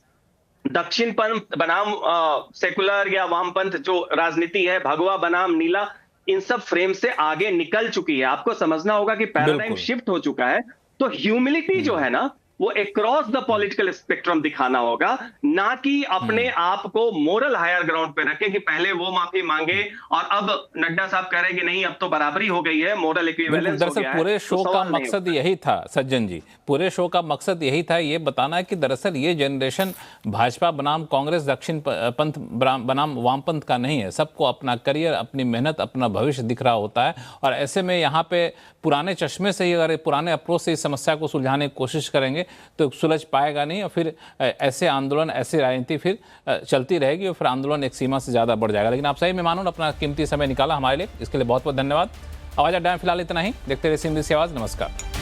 दक्षिण पंथ बनाम सेकुलर या वामपंथ जो राजनीति है, भगवा बनाम नीला, इन सब फ्रेम से आगे निकल चुकी है। आपको समझना होगा कि पैराडाइम शिफ्ट हो चुका है। तो ह्यूमिलिटी जो है ना वो अक्रॉस द पॉलिटिकल स्पेक्ट्रम दिखाना होगा, ना कि अपने आप को मोरल हायर ग्राउंड पे रखे कि पहले वो माफी मांगे और अब नड्डा साहब कह रहे हैं कि नहीं अब तो बराबरी हो गई है, मोरल इक्विवेलेंस हो दरअसल गया है। पूरे शो तो का सवाल नहीं मकसद यही था सज्जन जी, पूरे शो का मकसद यही था ये बताना कि दरअसल ये जनरेशन भाजपा बनाम कांग्रेस, दक्षिण पंथ बनाम वामपंथ का नहीं है। सबको अपना करियर, अपनी मेहनत, अपना भविष्य दिख रहा होता है। और ऐसे में यहाँ पे पुराने चश्मे से ही, अगर पुराने अप्रोच से इस समस्या को सुलझाने की कोशिश करेंगे तो सुलझ पाएगा नहीं, और फिर ऐसे आंदोलन, ऐसी राजनीति फिर चलती रहेगी और फिर आंदोलन एक सीमा से ज़्यादा बढ़ जाएगा। लेकिन आप सही मेहमानों ने अपना कीमती समय निकाला हमारे लिए, इसके लिए बहुत बहुत धन्यवाद। आवाज़ अड्डा में फिलहाल इतना ही। देखते रहिए CNBC आवाज़। नमस्कार।